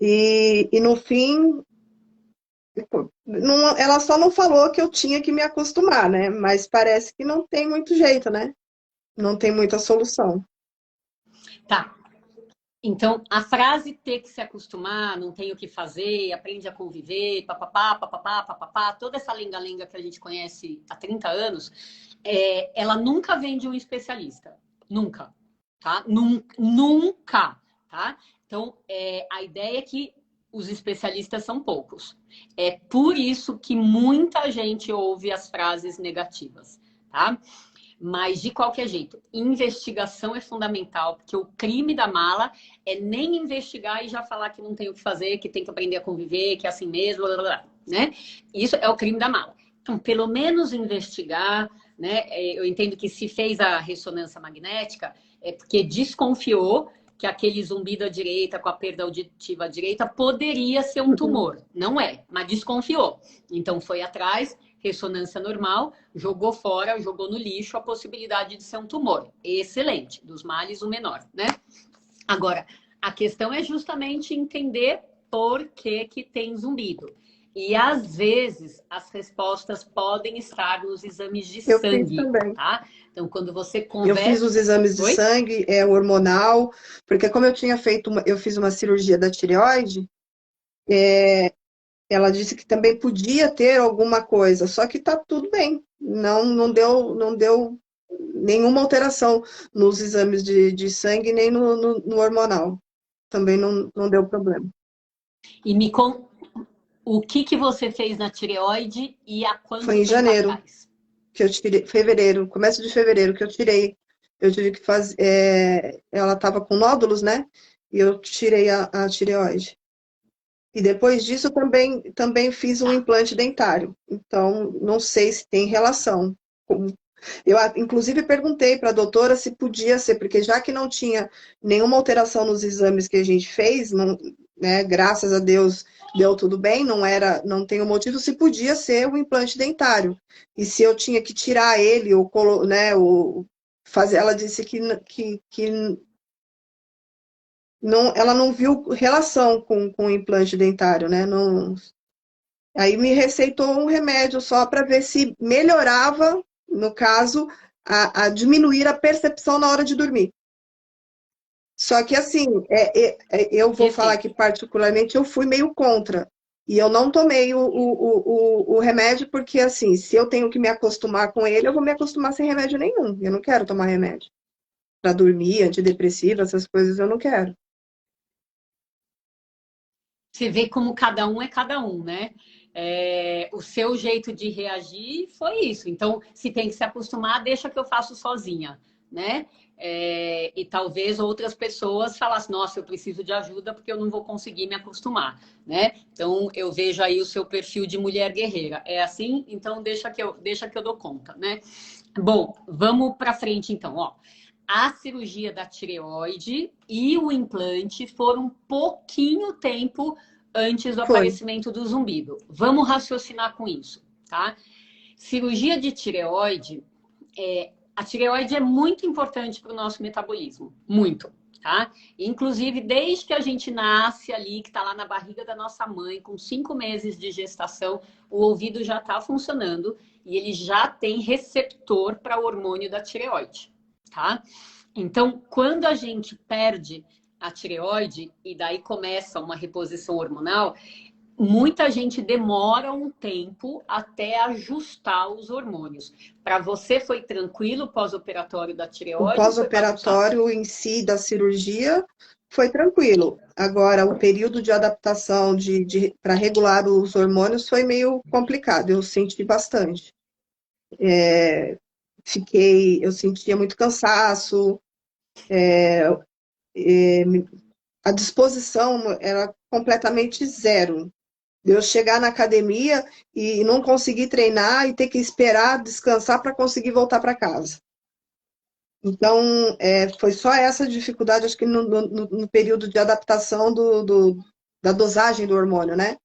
B: E no fim, ela só não falou que eu tinha que me acostumar, né? Mas parece que não tem muito jeito, né? Não tem muita solução.
A: Tá. Então, a frase ter que se acostumar, não tem o que fazer, aprende a conviver, papapá, papapá, papapá, toda essa lenga-lenga que a gente conhece há 30 anos, ela nunca vem de um especialista. Nunca. Tá? Nunca. Tá? Então, a ideia é que os especialistas são poucos. É por isso que muita gente ouve as frases negativas. Tá? Mas, de qualquer jeito, investigação é fundamental, porque o crime da mala é nem investigar e já falar que não tem o que fazer, que tem que aprender a conviver, que é assim mesmo, blá, blá, blá, né? Isso é o crime da mala. Então, pelo menos investigar, né? Eu entendo que se fez a ressonância magnética é porque desconfiou que aquele zumbido à direita, com a perda auditiva à direita, poderia ser um
B: Uhum.
A: tumor. Não é, mas desconfiou. Então foi atrás, ressonância normal, jogou fora, jogou no lixo a possibilidade de ser um tumor. Excelente, dos males o menor, né? Agora, a questão é justamente entender por que que tem zumbido. E às vezes as respostas podem estar nos exames de
B: Eu fiz
A: sangue,
B: também.
A: tá? Então, quando você
B: Eu fiz
A: conversa.
B: os exames de
A: Oi?
B: sangue, hormonal, porque como eu tinha feito eu fiz uma cirurgia da tireoide, ela disse que também podia ter alguma coisa, só que tá tudo bem. Não deu nenhuma alteração nos exames de sangue, nem no hormonal. Também não deu problema.
A: E me con... O que que você fez na tireoide e há
B: Foi
A: quanto
B: em
A: tempo
B: janeiro
A: atrás?
B: que eu tirei, fevereiro, começo de fevereiro que eu tirei. Eu tive que fazer. Ela estava com nódulos, né? E eu tirei a tireoide. E depois disso também fiz um
A: Tá.
B: implante dentário. Então, não sei se tem relação. Eu, inclusive, perguntei para a doutora se podia ser, porque já que não tinha nenhuma alteração nos exames que a gente fez, não, né, graças a Deus deu tudo bem, não tem um motivo, se podia ser o implante dentário. E se eu tinha que tirar ele, né, fazer, ela disse que não, ela não viu relação com o implante dentário, né? Não, aí me receitou um remédio só para ver se melhorava, no caso, a diminuir a percepção na hora de dormir. Só que assim, eu vou falar que
A: Perfeito.
B: particularmente eu fui meio contra. E eu não tomei o remédio porque, assim, se eu tenho que me acostumar com ele, eu vou me acostumar sem remédio nenhum. Eu não quero tomar remédio. Para dormir, antidepressiva, essas coisas eu não quero.
A: Você vê como cada um é cada um, né? O seu jeito de reagir foi isso. Então, se tem que se acostumar, deixa que eu faço sozinha, né? E talvez outras pessoas falassem, nossa, eu preciso de ajuda porque eu não vou conseguir me acostumar, né? Então, eu vejo aí o seu perfil de mulher guerreira. É assim? Então, deixa que eu dou conta, né? Bom, vamos para frente então, ó. A cirurgia da tireoide e o implante foram um pouquinho tempo antes do
B: Foi.
A: aparecimento do zumbido. Vamos raciocinar com isso, tá? Cirurgia de tireoide, a tireoide é muito importante para o nosso metabolismo, muito, tá? Inclusive, desde que a gente nasce ali, que está lá na barriga da nossa mãe, com 5 meses de gestação, o ouvido já está funcionando e ele já tem receptor para o hormônio da tireoide, tá? Então, quando a gente perde a tireoide e daí começa uma reposição hormonal, muita gente demora um tempo até ajustar os hormônios. Para você foi tranquilo o pós-operatório da
B: O
A: tireoide ou foi bagunçado?
B: pós-operatório em si da cirurgia foi tranquilo. Agora, o período de adaptação para regular os hormônios foi meio complicado. Eu senti bastante. Eu sentia muito cansaço, a disposição era completamente zero. Eu chegar na academia e não conseguir treinar e ter que esperar descansar para conseguir voltar para casa. Então, foi só essa dificuldade, acho que no período de adaptação da dosagem do hormônio, né?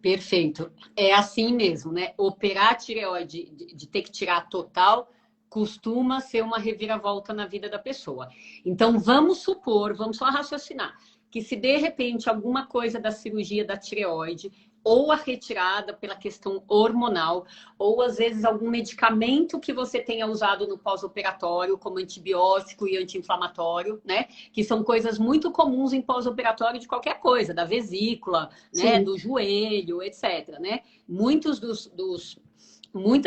A: Perfeito. É assim mesmo, né? Operar a tireoide, de ter que tirar total, costuma ser uma reviravolta na vida da pessoa. Então, vamos supor, vamos só raciocinar, que se de repente alguma coisa da cirurgia da tireoide, ou a retirada pela questão hormonal, ou às vezes algum medicamento que você tenha usado no pós-operatório, como antibiótico e anti-inflamatório, né? Que são coisas muito comuns em pós-operatório de qualquer coisa, da vesícula, né,
B: Sim.
A: do joelho, etc. Né? Muitas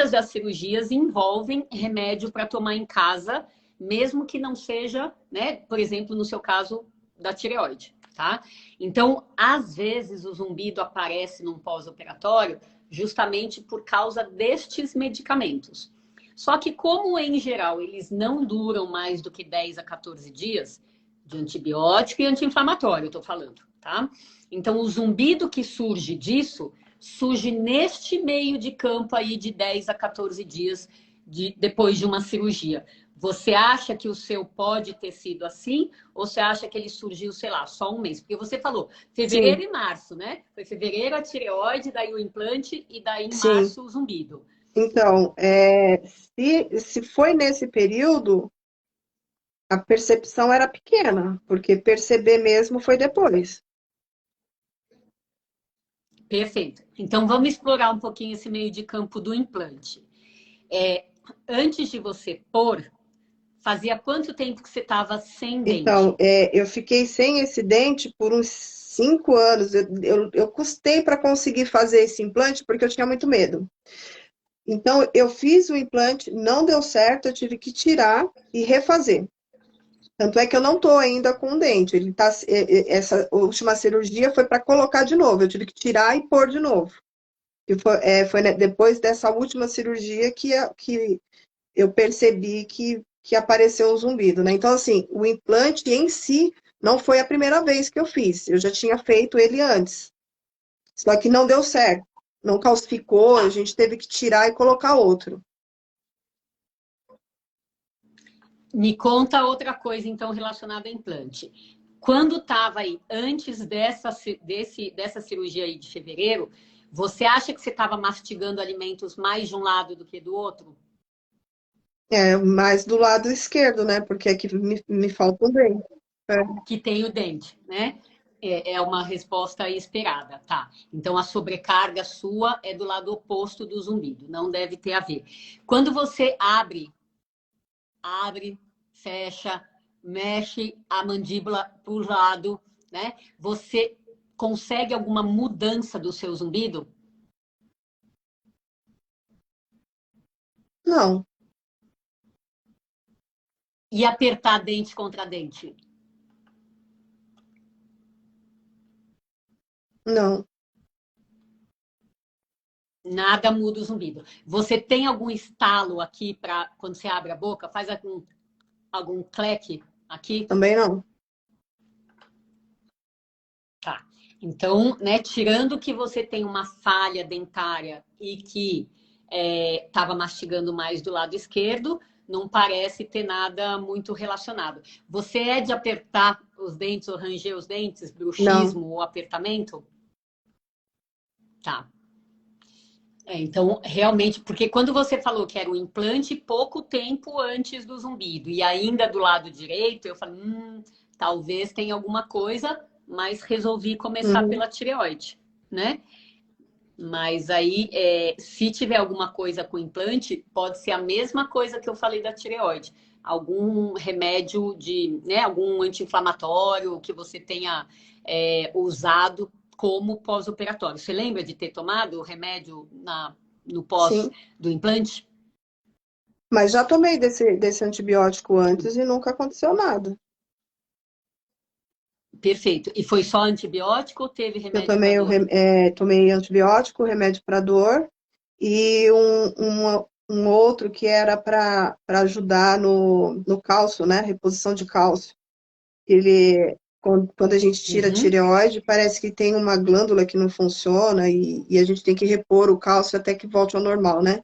A: das cirurgias envolvem remédio para tomar em casa, mesmo que não seja, né, por exemplo, no seu caso, da tireoide, tá? Então, às vezes, o zumbido aparece num pós-operatório justamente por causa destes medicamentos. Só que, como em geral eles não duram mais do que 10 a 14 dias, de antibiótico e anti-inflamatório, eu tô falando, tá? Então, o zumbido que surge disso surge neste meio de campo aí de 10 a 14 dias depois de uma cirurgia. Você acha que o seu pode ter sido assim? Ou você acha que ele surgiu, sei lá, só um mês? Porque você falou fevereiro
B: Sim,
A: e março, né? Foi fevereiro a tireoide, daí o implante e daí em
B: sim.
A: março o zumbido.
B: Então, se foi nesse período, a percepção era pequena, porque perceber mesmo foi depois.
A: Perfeito. Então vamos explorar um pouquinho esse meio de campo do implante. Antes de você pôr, fazia quanto tempo que você estava sem
B: Então,
A: dente?
B: eu fiquei sem esse dente por uns 5 anos. Eu custei para conseguir fazer esse implante porque eu tinha muito medo. Então, eu fiz o implante, não deu certo, eu tive que tirar e refazer. Tanto é que eu não estou ainda com o dente. Essa última cirurgia foi para colocar de novo. Eu tive que tirar e pôr de novo. E foi, né, depois dessa última cirurgia que eu percebi que apareceu o zumbido, né? Então, assim, o implante em si não foi a primeira vez que eu fiz. Eu já tinha feito ele antes. Só que não deu certo. Não calcificou, a
A: Tá.
B: gente teve que tirar e colocar outro.
A: Me conta outra coisa, então, relacionada ao implante. Quando estava aí, antes dessa cirurgia aí de fevereiro, você acha que você estava mastigando alimentos mais de um lado do que do outro?
B: Mais do lado esquerdo, né? Porque aqui me falta um dente. É,
A: Que tem o dente, né? É uma resposta esperada, tá? Então a sobrecarga sua é do lado oposto do zumbido, não deve ter a ver. Quando você abre, fecha, mexe a mandíbula para o lado, né? Você consegue alguma mudança do seu zumbido?
B: não,
A: E apertar dente contra dente?
B: não.
A: Nada muda o zumbido. Você tem algum estalo aqui para quando você abre a boca? Faz algum cleque aqui?
B: Também não.
A: Tá. Então, né, tirando que você tem uma falha dentária e que estava mastigando mais do lado esquerdo, não parece ter nada muito relacionado. Você é de apertar os dentes ou ranger os dentes,
B: Não.
A: bruxismo ou apertamento? Tá. Então, realmente, porque quando você falou que era um implante pouco tempo antes do zumbido e ainda do lado direito, eu falei, talvez tenha alguma coisa, mas resolvi começar
B: Uhum.
A: pela tireoide, né? Mas aí, se tiver alguma coisa com implante, pode ser a mesma coisa que eu falei da tireoide. Algum remédio né, algum anti-inflamatório que você tenha usado como pós-operatório. Você lembra de ter tomado o remédio no pós
B: Sim.
A: do implante?
B: Mas já tomei desse antibiótico antes e nunca aconteceu nada.
A: Perfeito. E foi só antibiótico ou teve
B: Eu
A: remédio para dor?
B: tomei antibiótico, remédio para dor e um outro que era para ajudar no cálcio, né? Reposição de cálcio. Quando a gente tira a
A: Uhum.
B: tireoide, parece que tem uma glândula que não funciona e a gente tem que repor o cálcio até que volte ao normal, né?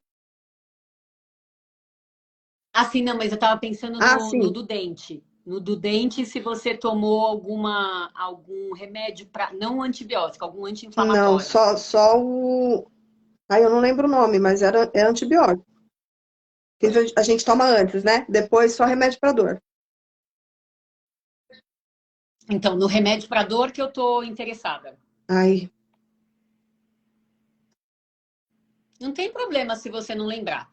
A: Assim, não, mas eu estava pensando
B: Ah,
A: no
B: sim.
A: do dente. No do dente, se você tomou algum remédio para. Não um antibiótico, algum
B: Não,
A: anti-inflamatório.
B: só o. Ai, eu não lembro o nome, mas é antibiótico. Que a gente toma antes, né? Depois só remédio para dor.
A: Então, no remédio para dor que eu estou interessada.
B: Ai,
A: Não tem problema se você não lembrar.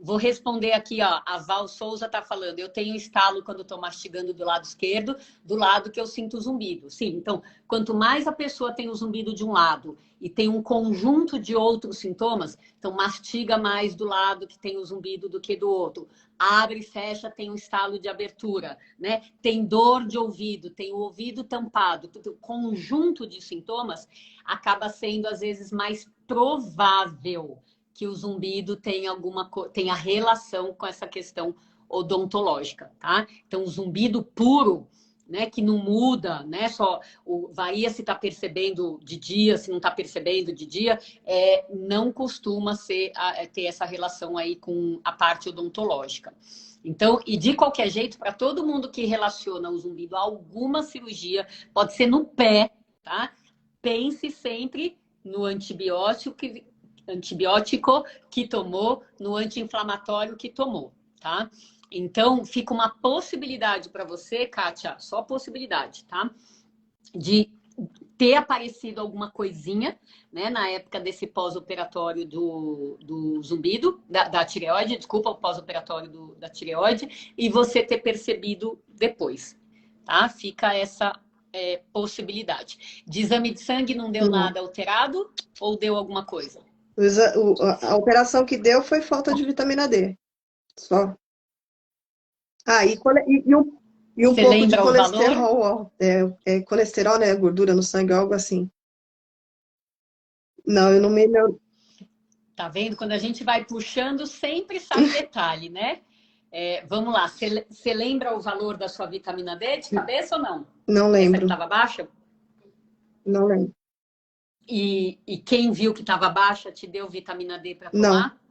A: Vou responder aqui, ó. A Val Souza está falando. Eu tenho estalo quando estou mastigando do lado esquerdo, do lado que eu sinto o zumbido. Sim, então, quanto mais a pessoa tem o zumbido de um lado e tem um conjunto de outros sintomas, então mastiga mais do lado que tem o zumbido do que do outro. Abre e fecha, tem um estalo de abertura, né? Tem dor de ouvido, tem o ouvido tampado. O conjunto de sintomas acaba sendo, às vezes, mais provável que o zumbido tenha relação com essa questão odontológica, tá? Então, o zumbido puro, né, que não muda, né, só varia se está percebendo de dia, se não está percebendo de dia, não costuma ter essa relação aí com a parte odontológica. Então, e de qualquer jeito, para todo mundo que relaciona o zumbido a alguma cirurgia, pode ser no pé, tá? Pense sempre no antibiótico que tomou, no anti-inflamatório que tomou, tá? Então, fica uma possibilidade para você, Kátia, só possibilidade, tá? De ter aparecido alguma coisinha, né, na época desse pós-operatório do zumbido, da tireoide, desculpa, o pós-operatório da tireoide, e você ter percebido depois, tá? Fica essa possibilidade. De exame de sangue não deu
B: Não.
A: nada alterado ou deu alguma coisa?
B: A operação que deu foi falta de vitamina D. Só. Ah, e um
A: Você
B: pouco de
A: lembra o valor?
B: colesterol, ó. Colesterol, né? Gordura no sangue, algo assim. Não, eu não me lembro.
A: Tá vendo? Quando a gente vai puxando, sempre sai detalhe, né? Vamos lá, você lembra o valor da sua vitamina D de cabeça ou não?
B: Não
A: Essa que
B: lembro.
A: estava baixa?
B: Não lembro.
A: E quem viu que estava baixa te deu vitamina D para
B: Não,
A: tomar?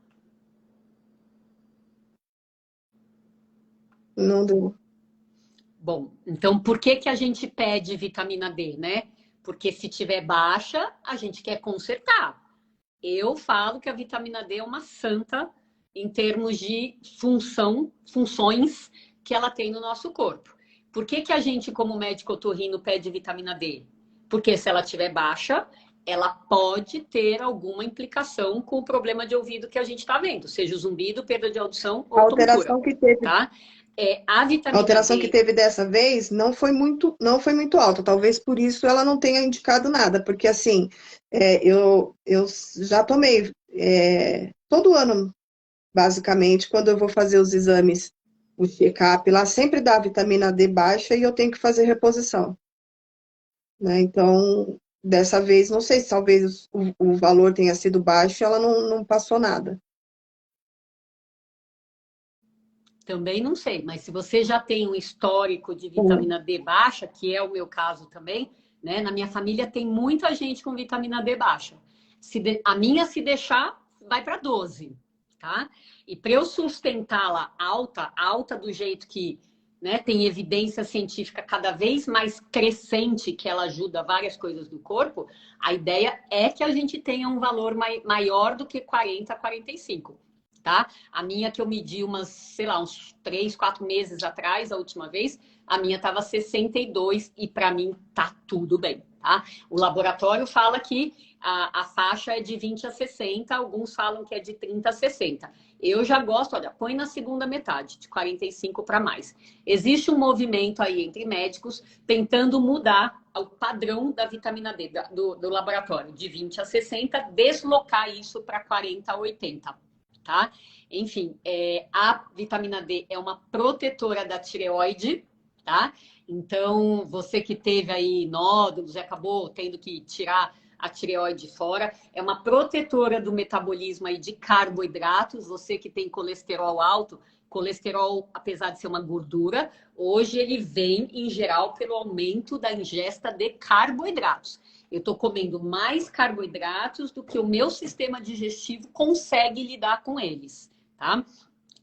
B: não deu.
A: Bom, então por que a gente pede vitamina D, né? Porque se tiver baixa, a gente quer consertar. Eu falo que a vitamina D é uma santa em termos de funções que ela tem no nosso corpo. Por que a gente, como médico otorrino, pede vitamina D? Porque se ela estiver baixa, ela pode ter alguma implicação com o problema de ouvido que a gente está vendo, seja o zumbido, perda de audição
B: A
A: ou tontura,
B: alteração que teve,
A: tá? A
B: a
A: vitamina
B: alteração que
A: D.
B: teve dessa vez não foi muito alta. Talvez por isso ela não tenha indicado nada, porque assim, eu já tomei todo ano, basicamente, quando eu vou fazer os exames, o check-up, lá sempre dá vitamina D baixa e eu tenho que fazer reposição, né? Então, dessa vez, não sei se talvez o valor tenha sido baixo e ela não passou nada.
A: Também não sei, mas se você já tem um histórico de
B: É.
A: vitamina D baixa, que é o meu caso também, né? Na minha família tem muita gente com vitamina D baixa. A minha, se deixar, vai para 12, tá? E para eu sustentá-la alta, alta do jeito que, né, tem evidência científica cada vez mais crescente que ela ajuda várias coisas do corpo, a ideia é que a gente tenha um valor maior do que 40, 45. Tá? A minha que eu medi sei lá, uns 3, 4 meses atrás, a última vez, a minha estava 62 e para mim tá tudo bem, tá? O laboratório fala que a faixa é de 20 a 60, alguns falam que é de 30 a 60. Eu já gosto, olha, põe na segunda metade, de 45 para mais. Existe um movimento aí entre médicos tentando mudar o padrão da vitamina D do laboratório, de 20 a 60, deslocar isso para 40 a 80. Tá? Enfim, a vitamina D é uma protetora da tireoide, tá? Então, você que teve aí nódulos e acabou tendo que tirar a tireoide fora, é uma protetora do metabolismo aí de carboidratos. Você que tem colesterol alto, colesterol, apesar de ser uma gordura, hoje ele vem, em geral, pelo aumento da ingesta de carboidratos. Eu estou comendo mais carboidratos do que o meu sistema digestivo consegue lidar com eles, tá?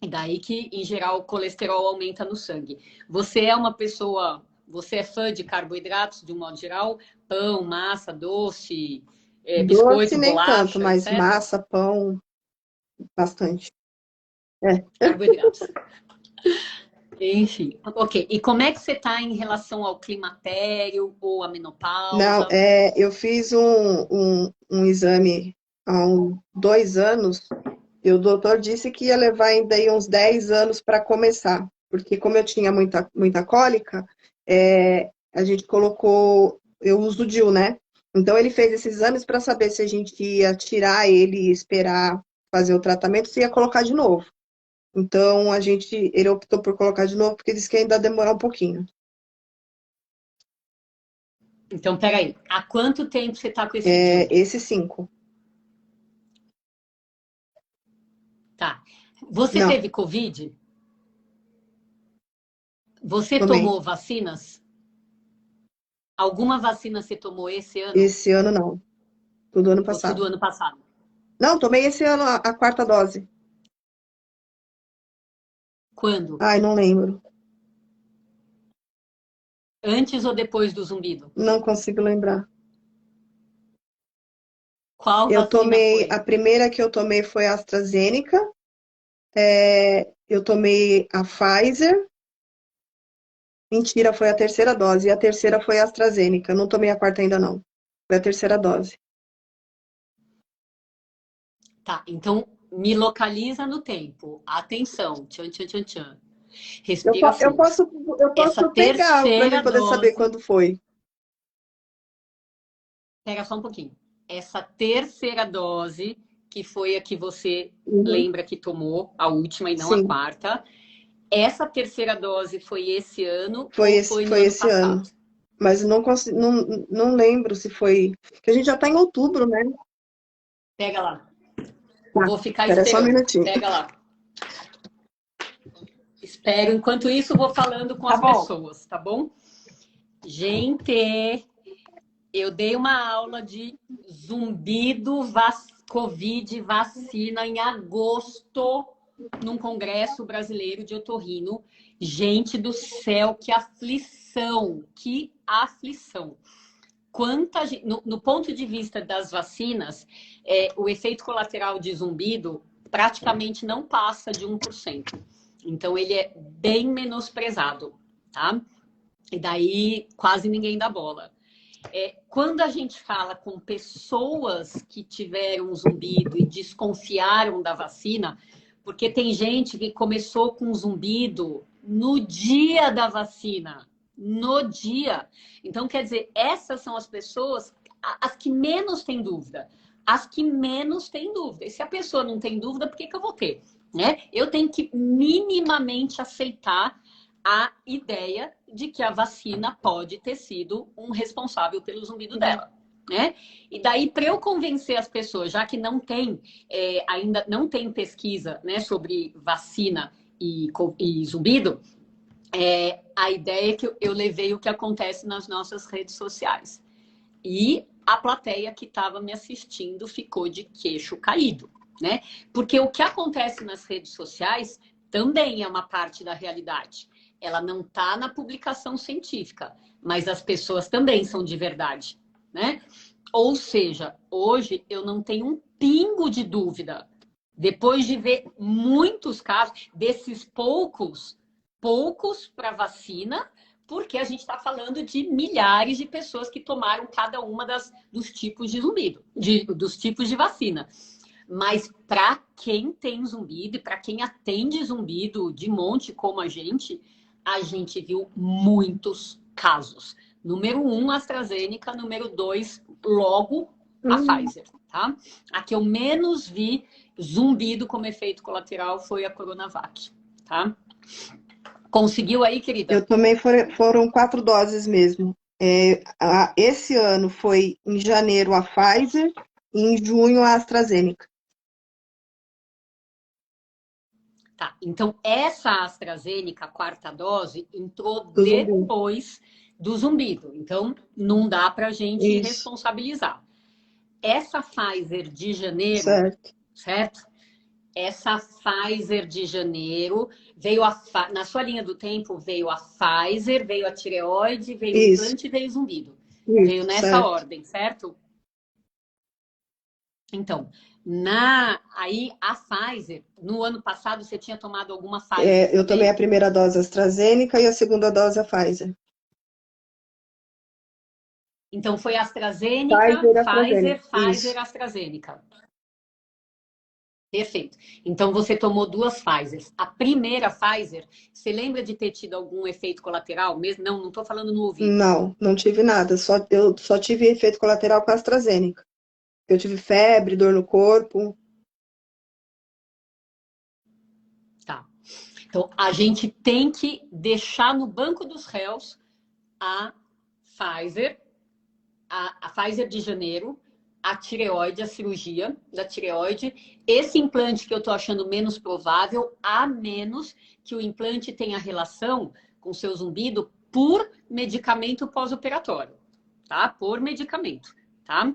A: E daí que, em geral, o colesterol aumenta no sangue. Você é fã de carboidratos, de um modo geral? Pão, massa, doce,
B: Doce
A: biscoito,
B: nem tanto,
A: bolacha,
B: mas
A: etc.
B: massa, pão, bastante. É.
A: Carboidratos. Enfim, ok. E como é que você está em relação ao climatério ou à
B: Não,
A: menopausa?
B: eu fiz um exame há 2 anos e o doutor disse que ia levar ainda aí uns 10 anos para começar, porque como eu tinha muita, muita cólica, a gente colocou, eu uso o DIU, né? Então ele fez esses exames para saber se a gente ia tirar ele e esperar fazer o tratamento, se ia colocar de novo. Então ele optou por colocar de novo porque disse que ainda ia demorar um pouquinho.
A: Então, peraí, há quanto tempo você está com esse DIU?
B: Esse 5.
A: Tá. Você
B: Não,
A: teve Covid? Você
B: tomei.
A: tomou vacinas? Alguma vacina você tomou esse ano?
B: Esse ano não. Tudo ano
A: Ou tudo
B: passado.
A: ano passado?
B: Não, tomei esse ano a quarta dose.
A: Quando?
B: Ai, não lembro.
A: Antes ou depois do zumbido?
B: Não consigo lembrar.
A: Qual
B: Eu
A: vacina
B: tomei,
A: foi?
B: a primeira que eu tomei foi a AstraZeneca. Eu tomei a Pfizer. Mentira, foi a terceira dose. E a terceira foi a AstraZeneca. Eu não tomei a quarta ainda não. Foi a terceira dose.
A: Tá, então me localiza no tempo. Atenção, tchan, tchan, tchan, tchan.
B: Eu,
A: Respira
B: po- eu
A: fundo.
B: posso, eu
A: Essa
B: posso pegar para mim
A: terceira
B: poder saber
A: dose,
B: quando foi.
A: pega só um pouquinho. Essa terceira dose, que foi a que você
B: Uhum.
A: lembra que tomou, a última e não a
B: Sim,
A: quarta. Essa terceira dose foi esse ano
B: foi
A: ou
B: esse,
A: foi no
B: foi
A: ano
B: esse ano.
A: passado?
B: Mas eu não lembro se foi. Porque a gente já está em outubro, né?
A: Pega lá.
B: Tá.
A: Vou ficar
B: Espera só um
A: esperando.
B: minutinho.
A: Pega lá. Espero. Enquanto isso, vou falando com
B: Tá
A: as
B: bom.
A: pessoas, tá bom? Gente, eu dei uma aula de zumbido Covid vacina em agosto num congresso brasileiro de otorrino. Gente do céu, que aflição, que aflição. No ponto de vista das vacinas, o efeito colateral de zumbido praticamente não passa de 1%. Então, ele é bem menosprezado, tá? E daí quase ninguém dá bola. Quando a gente fala com pessoas que tiveram zumbido e desconfiaram da vacina, porque tem gente que começou com zumbido no dia da vacina, no dia. Então, quer dizer, essas são as pessoas, as que menos têm dúvida. As que menos têm dúvida. E se a pessoa não tem dúvida, por que eu vou ter? Né? Eu tenho que minimamente aceitar a ideia de que a vacina pode ter sido um responsável pelo zumbido dela. Né? E daí, para eu convencer as pessoas, já que não tem, ainda não tem pesquisa, né, sobre vacina e zumbido, a ideia é que eu levei o que acontece nas nossas redes sociais. E a plateia que estava me assistindo ficou de queixo caído, né? Porque o que acontece nas redes sociais também é uma parte da realidade. Ela não está na publicação científica, mas as pessoas também são de verdade, né? Ou seja, hoje eu não tenho um pingo de dúvida. Depois de ver muitos casos, desses poucos para vacina, porque a gente está falando de milhares de pessoas que tomaram cada uma dos tipos de zumbido, dos tipos de vacina. Mas para quem tem zumbido e para quem atende zumbido de monte como a gente viu muitos casos. Número 1, AstraZeneca. Número 2, logo a
B: Hum.
A: Pfizer, tá? A que eu menos vi zumbido como efeito colateral foi a Coronavac, tá? Conseguiu aí,
B: Eu
A: querida?
B: tomei, foram 4 doses mesmo. Esse ano foi em janeiro a Pfizer e em junho a AstraZeneca.
A: Tá. Então, essa AstraZeneca, a quarta dose, entrou
B: Do zumbi.
A: depois do zumbido. Então, não dá para a gente
B: Isso,
A: responsabilizar. Essa Pfizer de janeiro,
B: certo.
A: certo? Essa Pfizer de janeiro veio na sua linha do tempo veio a Pfizer, veio a tireoide, veio o
B: Isso,
A: implante e veio o zumbido. Veio
B: isso,
A: nessa
B: certo.
A: ordem, certo? Então, aí a Pfizer, no ano passado você tinha tomado alguma Pfizer
B: Eu tomei a
A: também?
B: primeira dose AstraZeneca e a segunda dose a Pfizer.
A: Então foi AstraZeneca,
B: Pfizer e
A: Pfizer,
B: AstraZeneca.
A: Pfizer,
B: Isso.
A: AstraZeneca. Perfeito. Então você tomou duas Pfizers. A primeira Pfizer, você lembra de ter tido algum efeito colateral? Mesmo não estou falando no ouvido.
B: Não, não tive nada. Eu só tive efeito colateral com a AstraZeneca. Eu tive febre, dor no corpo.
A: Tá. Então a gente tem que deixar no banco dos réus a Pfizer, a Pfizer de janeiro, a tireoide, a cirurgia da tireoide. Esse implante que eu estou achando menos provável, a menos que o implante tenha relação com seu zumbido por medicamento pós-operatório. tá? Por medicamento, tá?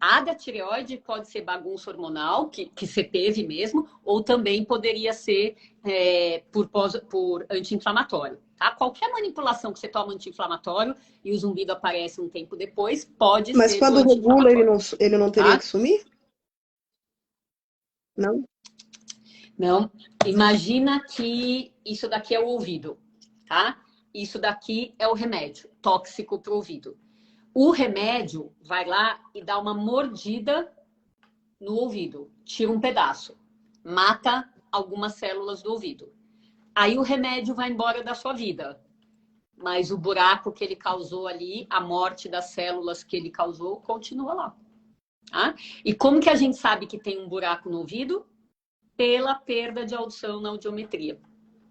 A: A da tireoide pode ser bagunça hormonal, que você teve mesmo, ou também poderia ser por anti-inflamatório, tá? Qualquer manipulação que você toma anti-inflamatório e o zumbido aparece um tempo depois, pode
B: Mas
A: ser do
B: quando regula,
A: anti-inflamatório,
B: ele não teria
A: tá?
B: que sumir? Não?
A: Não, imagina que isso daqui é o ouvido, tá? Isso daqui é o remédio tóxico para o ouvido. O remédio vai lá e dá uma mordida no ouvido, tira um pedaço, mata algumas células do ouvido. Aí o remédio vai embora da sua vida, mas o buraco que ele causou ali, a morte das células que ele causou, continua lá. Tá? E como que a gente sabe que tem um buraco no ouvido? Pela perda de audição na audiometria.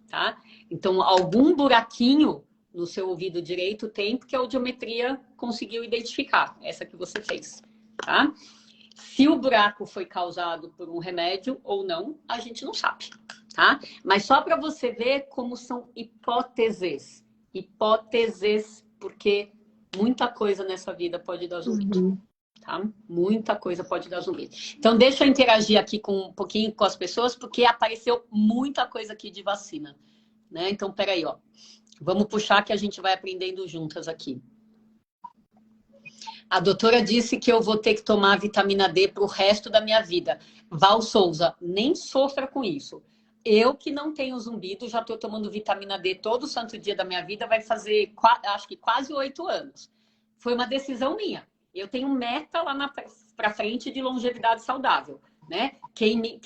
A: Tá? Então, algum buraquinho no seu ouvido direito tem, porque a audiometria conseguiu identificar, essa que você fez. Tá? Se o buraco foi causado por um remédio ou não, a gente não sabe. Tá? Mas só para você ver como são hipóteses. Hipóteses, porque muita coisa nessa vida pode dar zumbido.
B: Uhum.
A: Tá? Muita coisa pode dar zumbido. Então, deixa eu interagir aqui um pouquinho com as pessoas, porque apareceu muita coisa aqui de vacina. Né? Então, peraí, ó. Vamos puxar que a gente vai aprendendo juntas aqui. A doutora disse que eu vou ter que tomar vitamina D para o resto da minha vida. Val Souza, nem sofra com isso. Eu que não tenho zumbido, já estou tomando vitamina D todo santo dia da minha vida, vai fazer, acho que quase 8 anos. Foi uma decisão minha. Eu tenho meta lá para frente de longevidade saudável. Né? Quem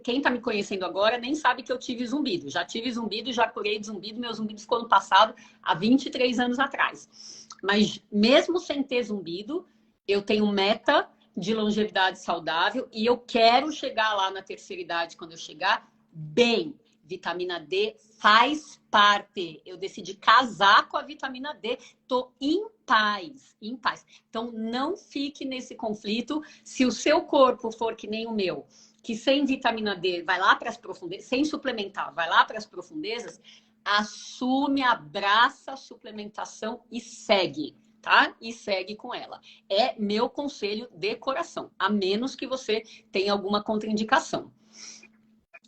A: está me conhecendo agora nem sabe que eu tive zumbido. Já tive zumbido, já curei de zumbido. Meu zumbido ficou no passado, há 23 anos atrás. Mas mesmo sem ter zumbido, eu tenho meta de longevidade saudável e eu quero chegar lá na terceira idade, quando eu chegar, bem. Vitamina D faz parte. Eu decidi casar com a vitamina D. Tô em paz, em paz. Então, não fique nesse conflito. Se o seu corpo for que nem o meu, que sem vitamina D vai lá para as profundezas, sem suplementar, vai lá para as profundezas, assume, abraça a suplementação e segue, tá? E segue com ela. É meu conselho de coração, a menos que você tenha alguma contraindicação.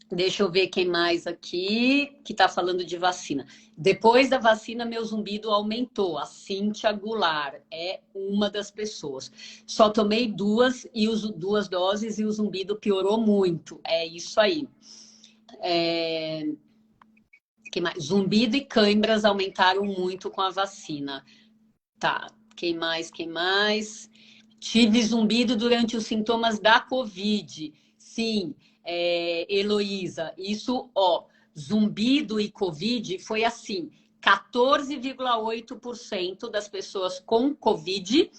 A: Deixa eu ver quem mais aqui que está falando de vacina. Depois da vacina, meu zumbido aumentou. A Cíntia Goulart é uma das pessoas. Só tomei duas doses e o zumbido piorou muito. É isso aí. Quem mais? Zumbido e câimbras aumentaram muito com a vacina. Tá. Quem mais? Tive zumbido durante os sintomas da Covid. Sim. Heloísa, isso, ó, zumbido e Covid foi assim, 14,8% das pessoas com Covid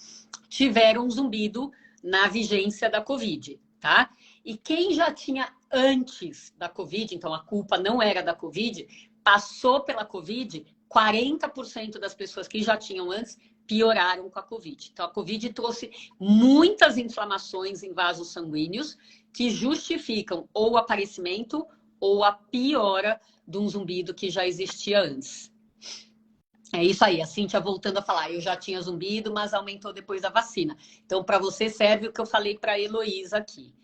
A: tiveram zumbido na vigência da Covid, tá? E quem já tinha antes da Covid, então a culpa não era da Covid, passou pela Covid, 40% das pessoas que já tinham antes pioraram com a Covid. Então, a Covid trouxe muitas inflamações em vasos sanguíneos que justificam ou o aparecimento ou a piora de um zumbido que já existia antes. É isso aí, a Cíntia voltando a falar, eu já tinha zumbido, mas aumentou depois da vacina. Então, para você serve o que eu falei para a Heloísa aqui.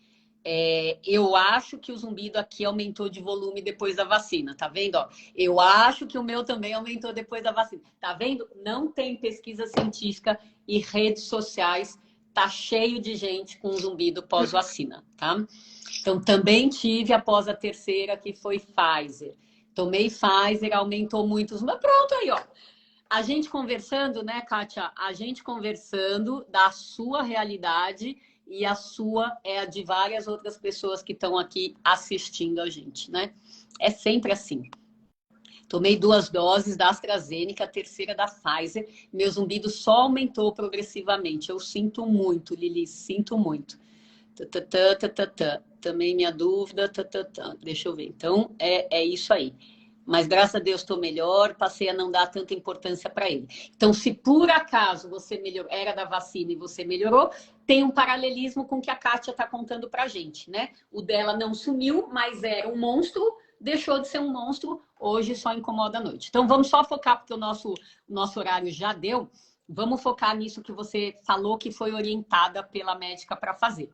A: Eu acho que o zumbido aqui aumentou de volume depois da vacina, tá vendo? Ó, eu acho que o meu também aumentou depois da vacina. Tá vendo? Não tem pesquisa científica e redes sociais, tá cheio de gente com zumbido pós-vacina, tá? Então, também tive após a terceira, que foi Pfizer. Tomei Pfizer, aumentou muito. Mas pronto aí, ó. A gente conversando, né, Kátia? A gente conversando da sua realidade e a sua é a de várias outras pessoas que estão aqui assistindo a gente, né? É sempre assim. Tomei 2 doses da AstraZeneca, a terceira da Pfizer. Meu zumbido só aumentou progressivamente. Eu sinto muito, Lili, sinto muito. Também minha dúvida. Deixa eu ver. Então, é isso aí. Mas, graças a Deus, estou melhor. Passei a não dar tanta importância para ele. Então, se por acaso você era da vacina e você melhorou, tem um paralelismo com o que a Kátia está contando para a gente, né? O dela não sumiu, mas era um monstro, deixou de ser um monstro, hoje só incomoda à noite. Então, vamos só focar, porque o nosso horário já deu. Vamos focar nisso que você falou que foi orientada pela médica para fazer.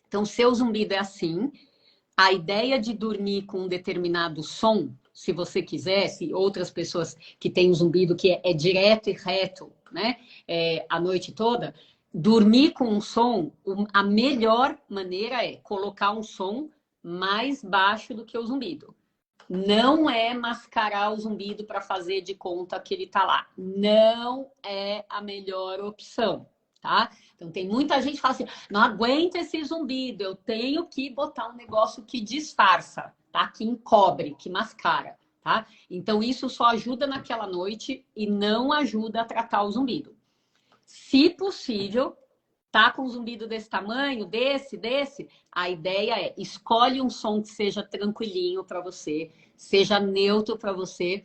A: Então, seu zumbido é assim. A ideia de dormir com um determinado som, se você quisesse, outras pessoas que têm um zumbido que é direto e reto, né? A noite toda, dormir com um som, a melhor maneira é colocar um som mais baixo do que o zumbido. Não é mascarar o zumbido para fazer de conta que ele está lá. Não é a melhor opção, tá? Então tem muita gente que fala assim, não aguento esse zumbido, eu tenho que botar um negócio que disfarça, tá? Que encobre, que mascara, tá? Então isso só ajuda naquela noite e não ajuda a tratar o zumbido. Se possível, tá com um zumbido desse tamanho, desse, a ideia é escolhe um som que seja tranquilinho para você, seja neutro para você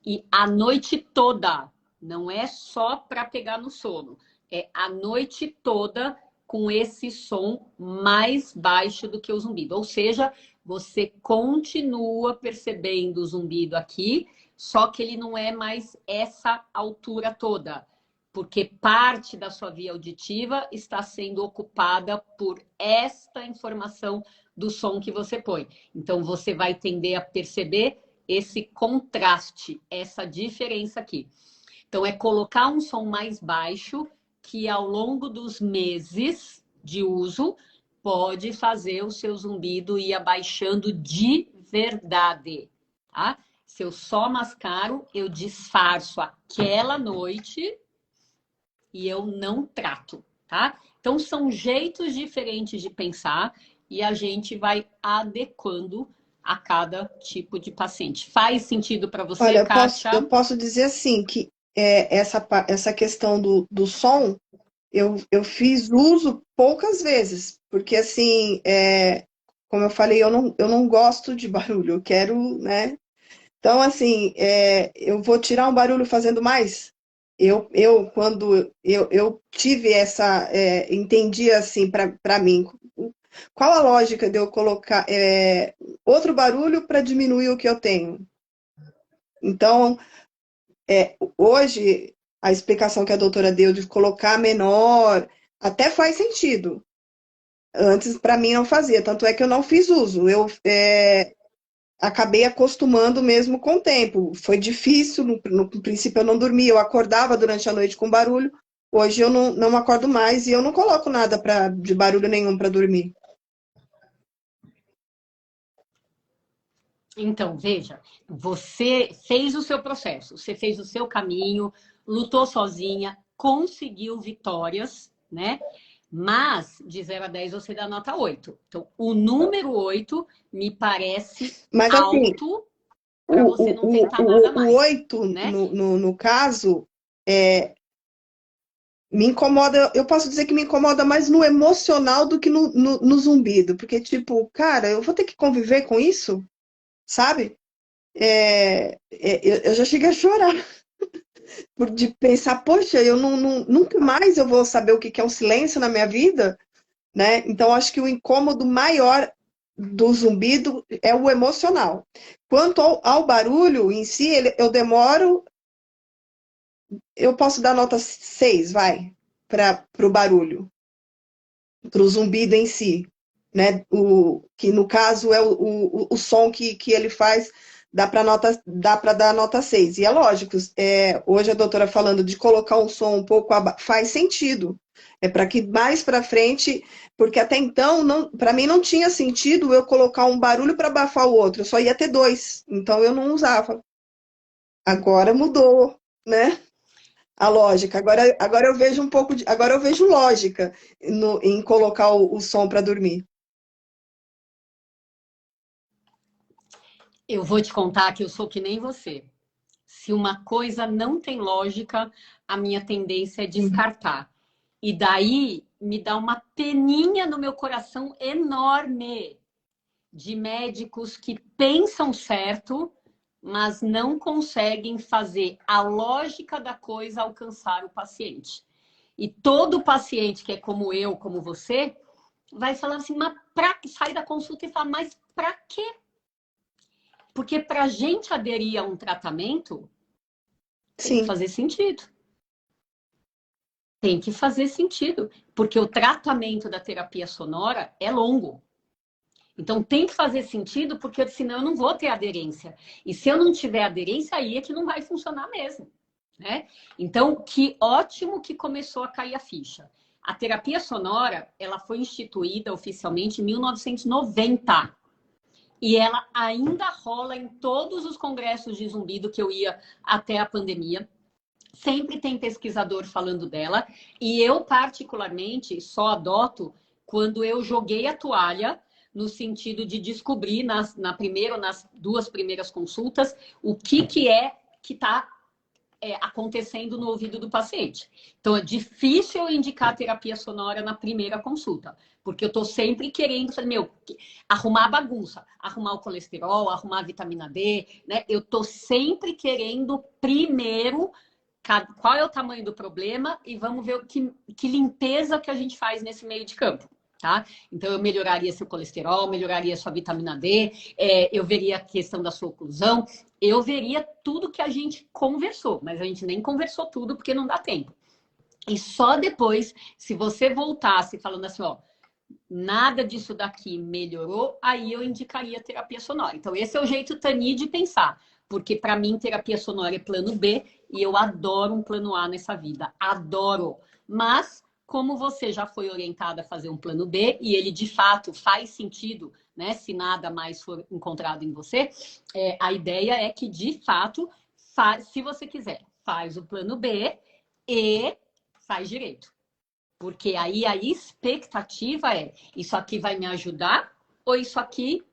A: e a noite toda, não é só para pegar no sono, é a noite toda com esse som mais baixo do que o zumbido. Ou seja, você continua percebendo o zumbido aqui, só que ele não é mais essa altura toda porque parte da sua via auditiva está sendo ocupada por esta informação do som que você põe. Então, você vai tender a perceber esse contraste, essa diferença aqui. Então, é colocar um som mais baixo que, ao longo dos meses de uso, pode fazer o seu zumbido ir abaixando de verdade, tá? Se eu só mascaro, eu disfarço aquela noite e eu não trato, tá? Então, são jeitos diferentes de pensar e a gente vai adequando a cada tipo de paciente. Faz sentido para você,
B: Olha, eu
A: Kátia?
B: posso dizer assim que essa questão do som, eu fiz uso poucas vezes, porque assim, como eu falei, eu não gosto de barulho, eu quero, né? Então, assim, eu vou tirar um barulho fazendo mais. Quando eu tive entendi assim para mim, qual a lógica de eu colocar outro barulho para diminuir o que eu tenho? Então, hoje, a explicação que a doutora deu de colocar menor até faz sentido. Antes, para mim, não fazia. Tanto é que eu não fiz uso. Acabei acostumando mesmo com o tempo. Foi difícil, no princípio eu não dormia, eu acordava durante a noite com barulho. Hoje eu não acordo mais e eu não coloco nada de barulho nenhum para dormir.
A: Então, veja, você fez o seu processo, você fez o seu caminho, lutou sozinha, conseguiu vitórias, né? Mas de 0 a 10 você dá nota 8. Então, o número 8 me parece
B: Mas assim,
A: alto para você não tentar nada
B: o
A: mais,
B: 8
A: né?
B: no caso, me incomoda, eu posso dizer que me incomoda mais no emocional do que no zumbido, porque, tipo, cara, eu vou ter que conviver com isso, sabe? Eu já cheguei a chorar de pensar, poxa, nunca mais eu vou saber o que que é um silêncio na minha vida, né? Então, acho que o incômodo maior do zumbido é o emocional. Quanto ao barulho em si, eu demoro, eu posso dar nota 6, vai, para o barulho, para o zumbido em si, né? Que no caso é o som que ele faz, dá para dar nota 6. E é lógico, hoje a doutora falando de colocar um som um pouco faz sentido. É para que mais para frente, porque até então, para mim não tinha sentido eu colocar um barulho para abafar o outro, eu só ia ter dois, então eu não usava. Agora mudou, né? A lógica. Agora eu vejo um pouco agora eu vejo lógica em colocar o som para dormir.
A: Eu vou te contar que eu sou que nem você. Se uma coisa não tem lógica, a minha tendência é descartar. E daí me dá uma peninha no meu coração enorme de médicos que pensam certo, mas não conseguem fazer a lógica da coisa alcançar o paciente. E todo paciente que é como eu, como você, vai falar assim, mas sai da consulta e fala, mas para quê? Porque para a gente aderir a um tratamento, tem que
B: Sim.
A: fazer sentido. Tem que fazer sentido, porque o tratamento da terapia sonora é longo. Então tem que fazer sentido, porque senão eu não vou ter aderência. E se eu não tiver aderência, aí é que não vai funcionar mesmo, né? Então, que ótimo que começou a cair a ficha. A terapia sonora, ela foi instituída oficialmente em 1990. E ela ainda rola em todos os congressos de zumbido que eu ia até a pandemia. Sempre tem pesquisador falando dela. E eu, particularmente, só adoto quando eu joguei a toalha, no sentido de descobrir nas 2 primeiras consultas o que é que está acontecendo no ouvido do paciente. Então, é difícil eu indicar terapia sonora na primeira consulta, porque eu estou sempre querendo, arrumar a bagunça, arrumar o colesterol, arrumar a vitamina D, né? Eu estou sempre querendo primeiro qual é o tamanho do problema e vamos ver que limpeza que a gente faz nesse meio de campo. Tá? Então, eu melhoraria seu colesterol, melhoraria sua vitamina D, eu veria a questão da sua oclusão, eu veria tudo que a gente conversou, mas a gente nem conversou tudo porque não dá tempo. E só depois, se você voltasse falando assim, ó, nada disso daqui melhorou, aí eu indicaria terapia sonora. Então, esse é o jeito Tani de pensar, porque para mim terapia sonora é plano B e eu adoro um plano A nessa vida, adoro. Mas como você já foi orientada a fazer um plano B e ele de fato faz sentido, né? Se nada mais for encontrado em você, a ideia é que de fato, se você quiser, faz o plano B e faz direito. Porque aí a expectativa é, isso aqui vai me ajudar ou isso aqui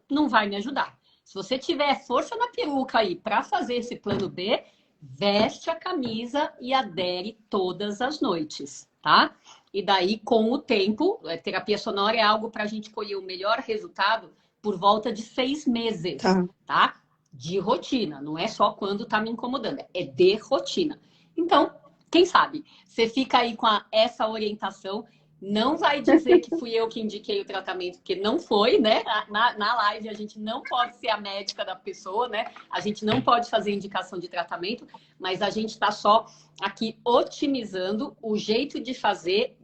A: não vai me ajudar. Se você tiver força na peruca aí para fazer esse plano B, veste a camisa e adere todas as noites, tá? E daí, com o tempo, a terapia sonora é algo para a gente colher o melhor resultado por volta de 6 meses, tá? De rotina, não é só quando tá me incomodando, é de rotina. Então, quem sabe? Você fica aí com essa orientação. Não vai dizer que fui eu que indiquei o tratamento, porque não foi, né? Na live a gente não pode ser a médica da pessoa, né? A gente não pode fazer indicação de tratamento, mas a gente está só aqui otimizando o jeito de fazer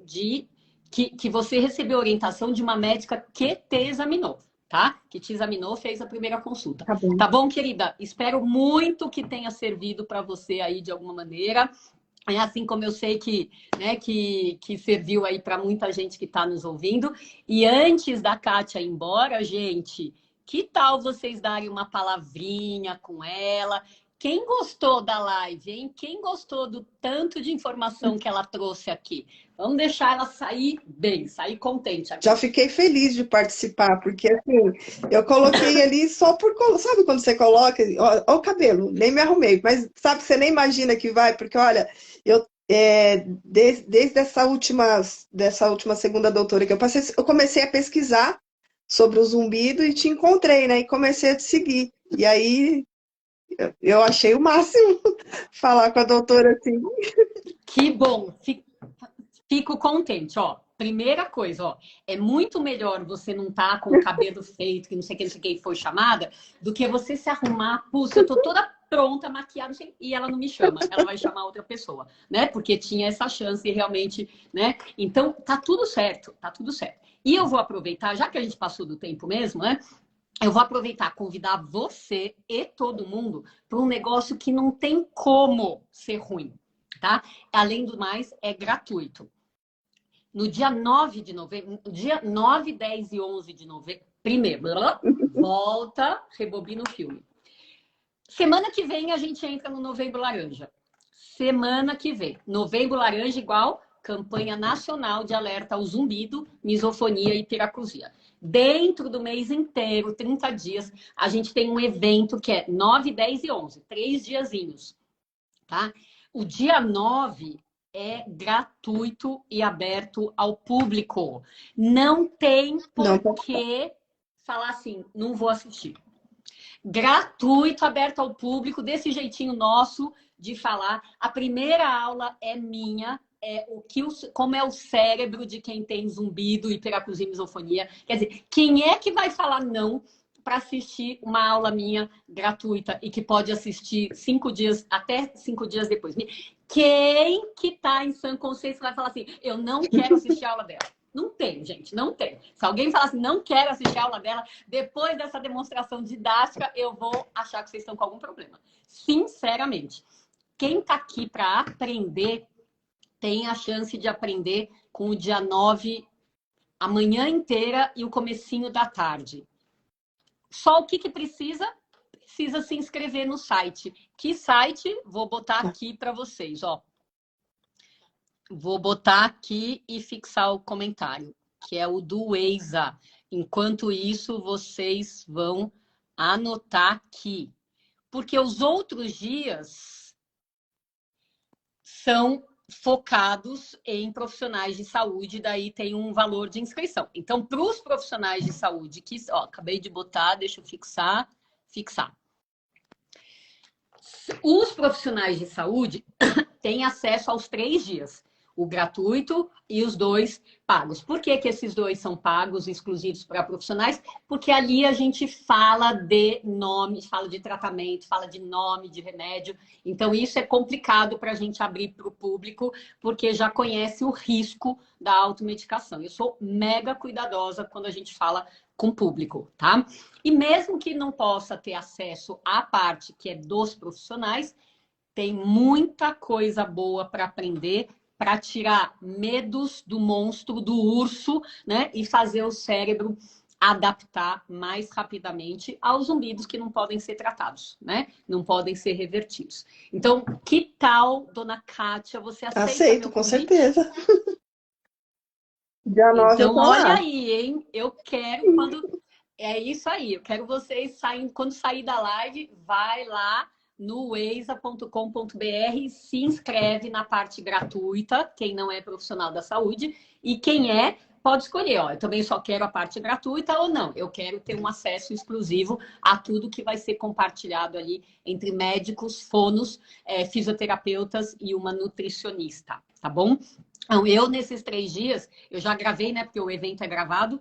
A: que você recebeu orientação de uma médica que te examinou, tá? Que te examinou, fez a primeira consulta. Tá bom, querida? Espero muito que tenha servido para você aí de alguma maneira. É assim como eu sei que, né, que serviu aí para muita gente que está nos ouvindo. E antes da Kátia ir embora, gente, que tal vocês darem uma palavrinha com ela? Quem gostou da live, hein? Quem gostou do tanto de informação que ela trouxe aqui? Vamos deixar ela sair bem, sair contente aqui.
B: Já fiquei feliz de participar, porque assim, eu coloquei ali só por... Sabe quando você coloca... Ó, o cabelo, nem me arrumei, mas sabe, você nem imagina que vai, porque olha, eu desde essa última segunda doutora que eu passei, eu comecei a pesquisar sobre o zumbido e te encontrei, né? E comecei a te seguir. E aí eu achei o máximo falar com a doutora assim.
A: Que bom! Fico contente, ó. Primeira coisa, ó, é muito melhor você não estar com o cabelo feito, que não sei o que foi chamada, do que você se arrumar, puxa, eu tô toda pronta, maquiada, e ela não me chama, ela vai chamar outra pessoa, né? Porque tinha essa chance realmente, né? Então, tá tudo certo, tá tudo certo. E eu vou aproveitar, já que a gente passou do tempo mesmo, né? Eu vou aproveitar, convidar você e todo mundo para um negócio que não tem como ser ruim, tá? Além do mais, é gratuito. No dia 9 de novembro, dia 9, 10 e 11 de novembro, primeiro, volta, rebobina o filme. Semana que vem a gente entra no Novembro Laranja. Semana que vem. Novembro Laranja igual campanha nacional de alerta ao zumbido, misofonia e piracusia. Dentro do mês inteiro, 30 dias, a gente tem um evento que é 9, 10 e 11, 3 diazinhos, tá? O dia 9 é gratuito e aberto ao público. Não tem por que falar assim, não vou assistir. Gratuito, aberto ao público, desse jeitinho nosso de falar. A primeira aula é minha, como é o cérebro de quem tem zumbido, hiperacusia e misofonia. Quer dizer, quem é que vai falar não para assistir uma aula minha gratuita e que pode assistir 5 dias, até 5 dias depois? Quem que tá em sã consciência vai falar assim, eu não quero assistir a aula dela? Não tem, gente, não tem. Se alguém falar assim, não quero assistir a aula dela, depois dessa demonstração didática, eu vou achar que vocês estão com algum problema. Sinceramente, quem tá aqui para aprender, tem a chance de aprender com o dia 9, a manhã inteira e o comecinho da tarde. Só o que precisa? Precisa se inscrever no site. Que site? Vou botar aqui para vocês, ó. Vou botar aqui e fixar o comentário, que é o do Weisa. Enquanto isso, vocês vão anotar aqui. Porque os outros dias são focados em profissionais de saúde, daí tem um valor de inscrição. Então, para os profissionais de saúde, que ó, acabei de botar, deixa eu fixar. Os profissionais de saúde têm acesso aos 3 dias. O gratuito e os 2 pagos. Por que esses 2 são pagos, exclusivos para profissionais? Porque ali a gente fala de nome, fala de tratamento, fala de nome, de remédio. Então, isso é complicado para a gente abrir para o público, porque já conhece o risco da automedicação. Eu sou mega cuidadosa quando a gente fala com o público, tá? E mesmo que não possa ter acesso à parte que é dos profissionais, tem muita coisa boa para aprender, para tirar medos do monstro, do urso, né? E fazer o cérebro adaptar mais rapidamente aos zumbidos que não podem ser tratados, né? Não podem ser revertidos. Então, que tal, dona Kátia, você aceita?
B: Aceito, com certeza. Dia 9
A: então,
B: eu tô
A: olha
B: lá.
A: aí, hein? Eu quero quando... É isso aí, eu quero vocês saindo, quando sair da live, vai lá no weisa.com.br, se inscreve na parte gratuita, quem não é profissional da saúde, e quem é, pode escolher, ó, eu também só quero a parte gratuita ou não, eu quero ter um acesso exclusivo a tudo que vai ser compartilhado ali entre médicos, fonos, fisioterapeutas e uma nutricionista, tá bom? Então, eu, nesses 3 dias, eu já gravei, né, porque o evento é gravado,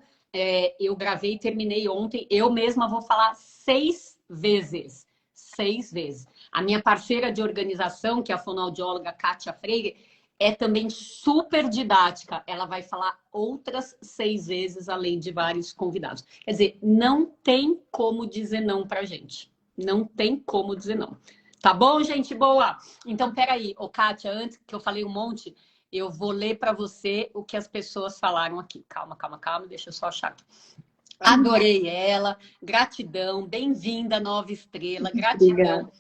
A: eu gravei e terminei ontem, eu mesma vou falar 6 vezes. 6 vezes. A minha parceira de organização, que é a fonoaudióloga Kátia Freire, é também super didática. Ela vai falar outras 6 vezes, além de vários convidados. Quer dizer, não tem como dizer não pra gente. Não tem como dizer não. Tá bom, gente boa? Então, peraí, ô Kátia, antes que eu falei um monte, eu vou ler para você o que as pessoas falaram aqui. Calma, deixa eu só achar aqui. Adorei ela, gratidão, bem-vinda, nova estrela, gratidão.
B: Obrigada.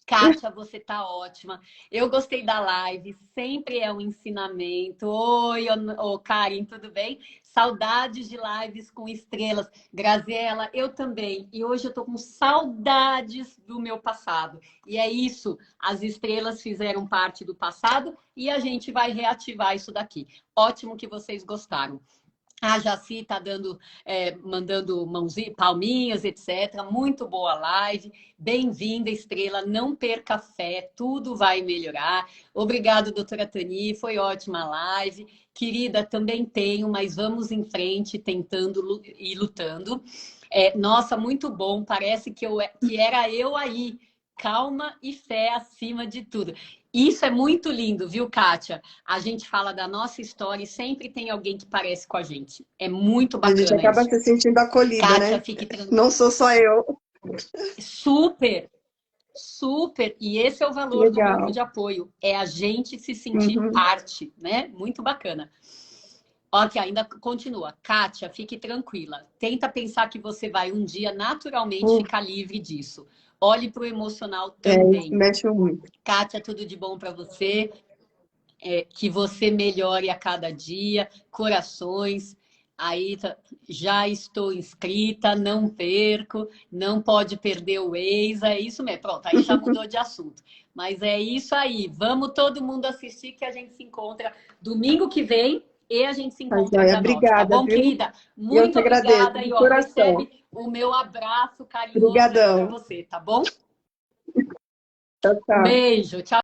A: Kátia, você tá ótima. Eu gostei da live, sempre é um ensinamento. Oi, Karen, tudo bem? Saudades de lives com estrelas. Graziela, eu também. E hoje eu tô com saudades do meu passado. E é isso, as estrelas fizeram parte do passado e a gente vai reativar isso daqui. Ótimo que vocês gostaram. A Jaci tá mandando mãozinhas, palminhas, etc. Muito boa live. Bem-vinda, Estrela. Não perca fé, tudo vai melhorar. Obrigado, doutora Tani. Foi ótima live. Querida, também tenho, mas vamos em frente, tentando e lutando. Nossa, muito bom. Parece que era eu aí. Calma e fé acima de tudo. Isso é muito lindo, viu, Kátia? A gente fala da nossa história e sempre tem alguém que parece com a gente. É muito bacana isso.
B: A gente acaba se sentindo acolhida,
A: Kátia,
B: né?
A: fique tranquila.
B: Não sou só eu.
A: Super, super. E esse é o valor do grupo de apoio. É a gente se sentir parte, né? Muito bacana. Ok, ainda continua. Kátia, fique tranquila. Tenta pensar que você vai um dia naturalmente ficar livre disso. Olhe para o emocional também.
B: Isso mexe muito.
A: Kátia, tudo de bom para você. Que você melhore a cada dia. Corações. Aí já estou inscrita, não perco, não pode perder o ex. É isso mesmo. Pronto, aí já mudou de assunto. Mas é isso aí. Vamos todo mundo assistir que a gente se encontra domingo que vem. E a gente se encontra dia 9, tá bom, viu? Querida? Muito obrigada. E ó, recebe o meu abraço carinhoso para você, tá bom?
B: Tchau, tchau.
A: Beijo, tchau.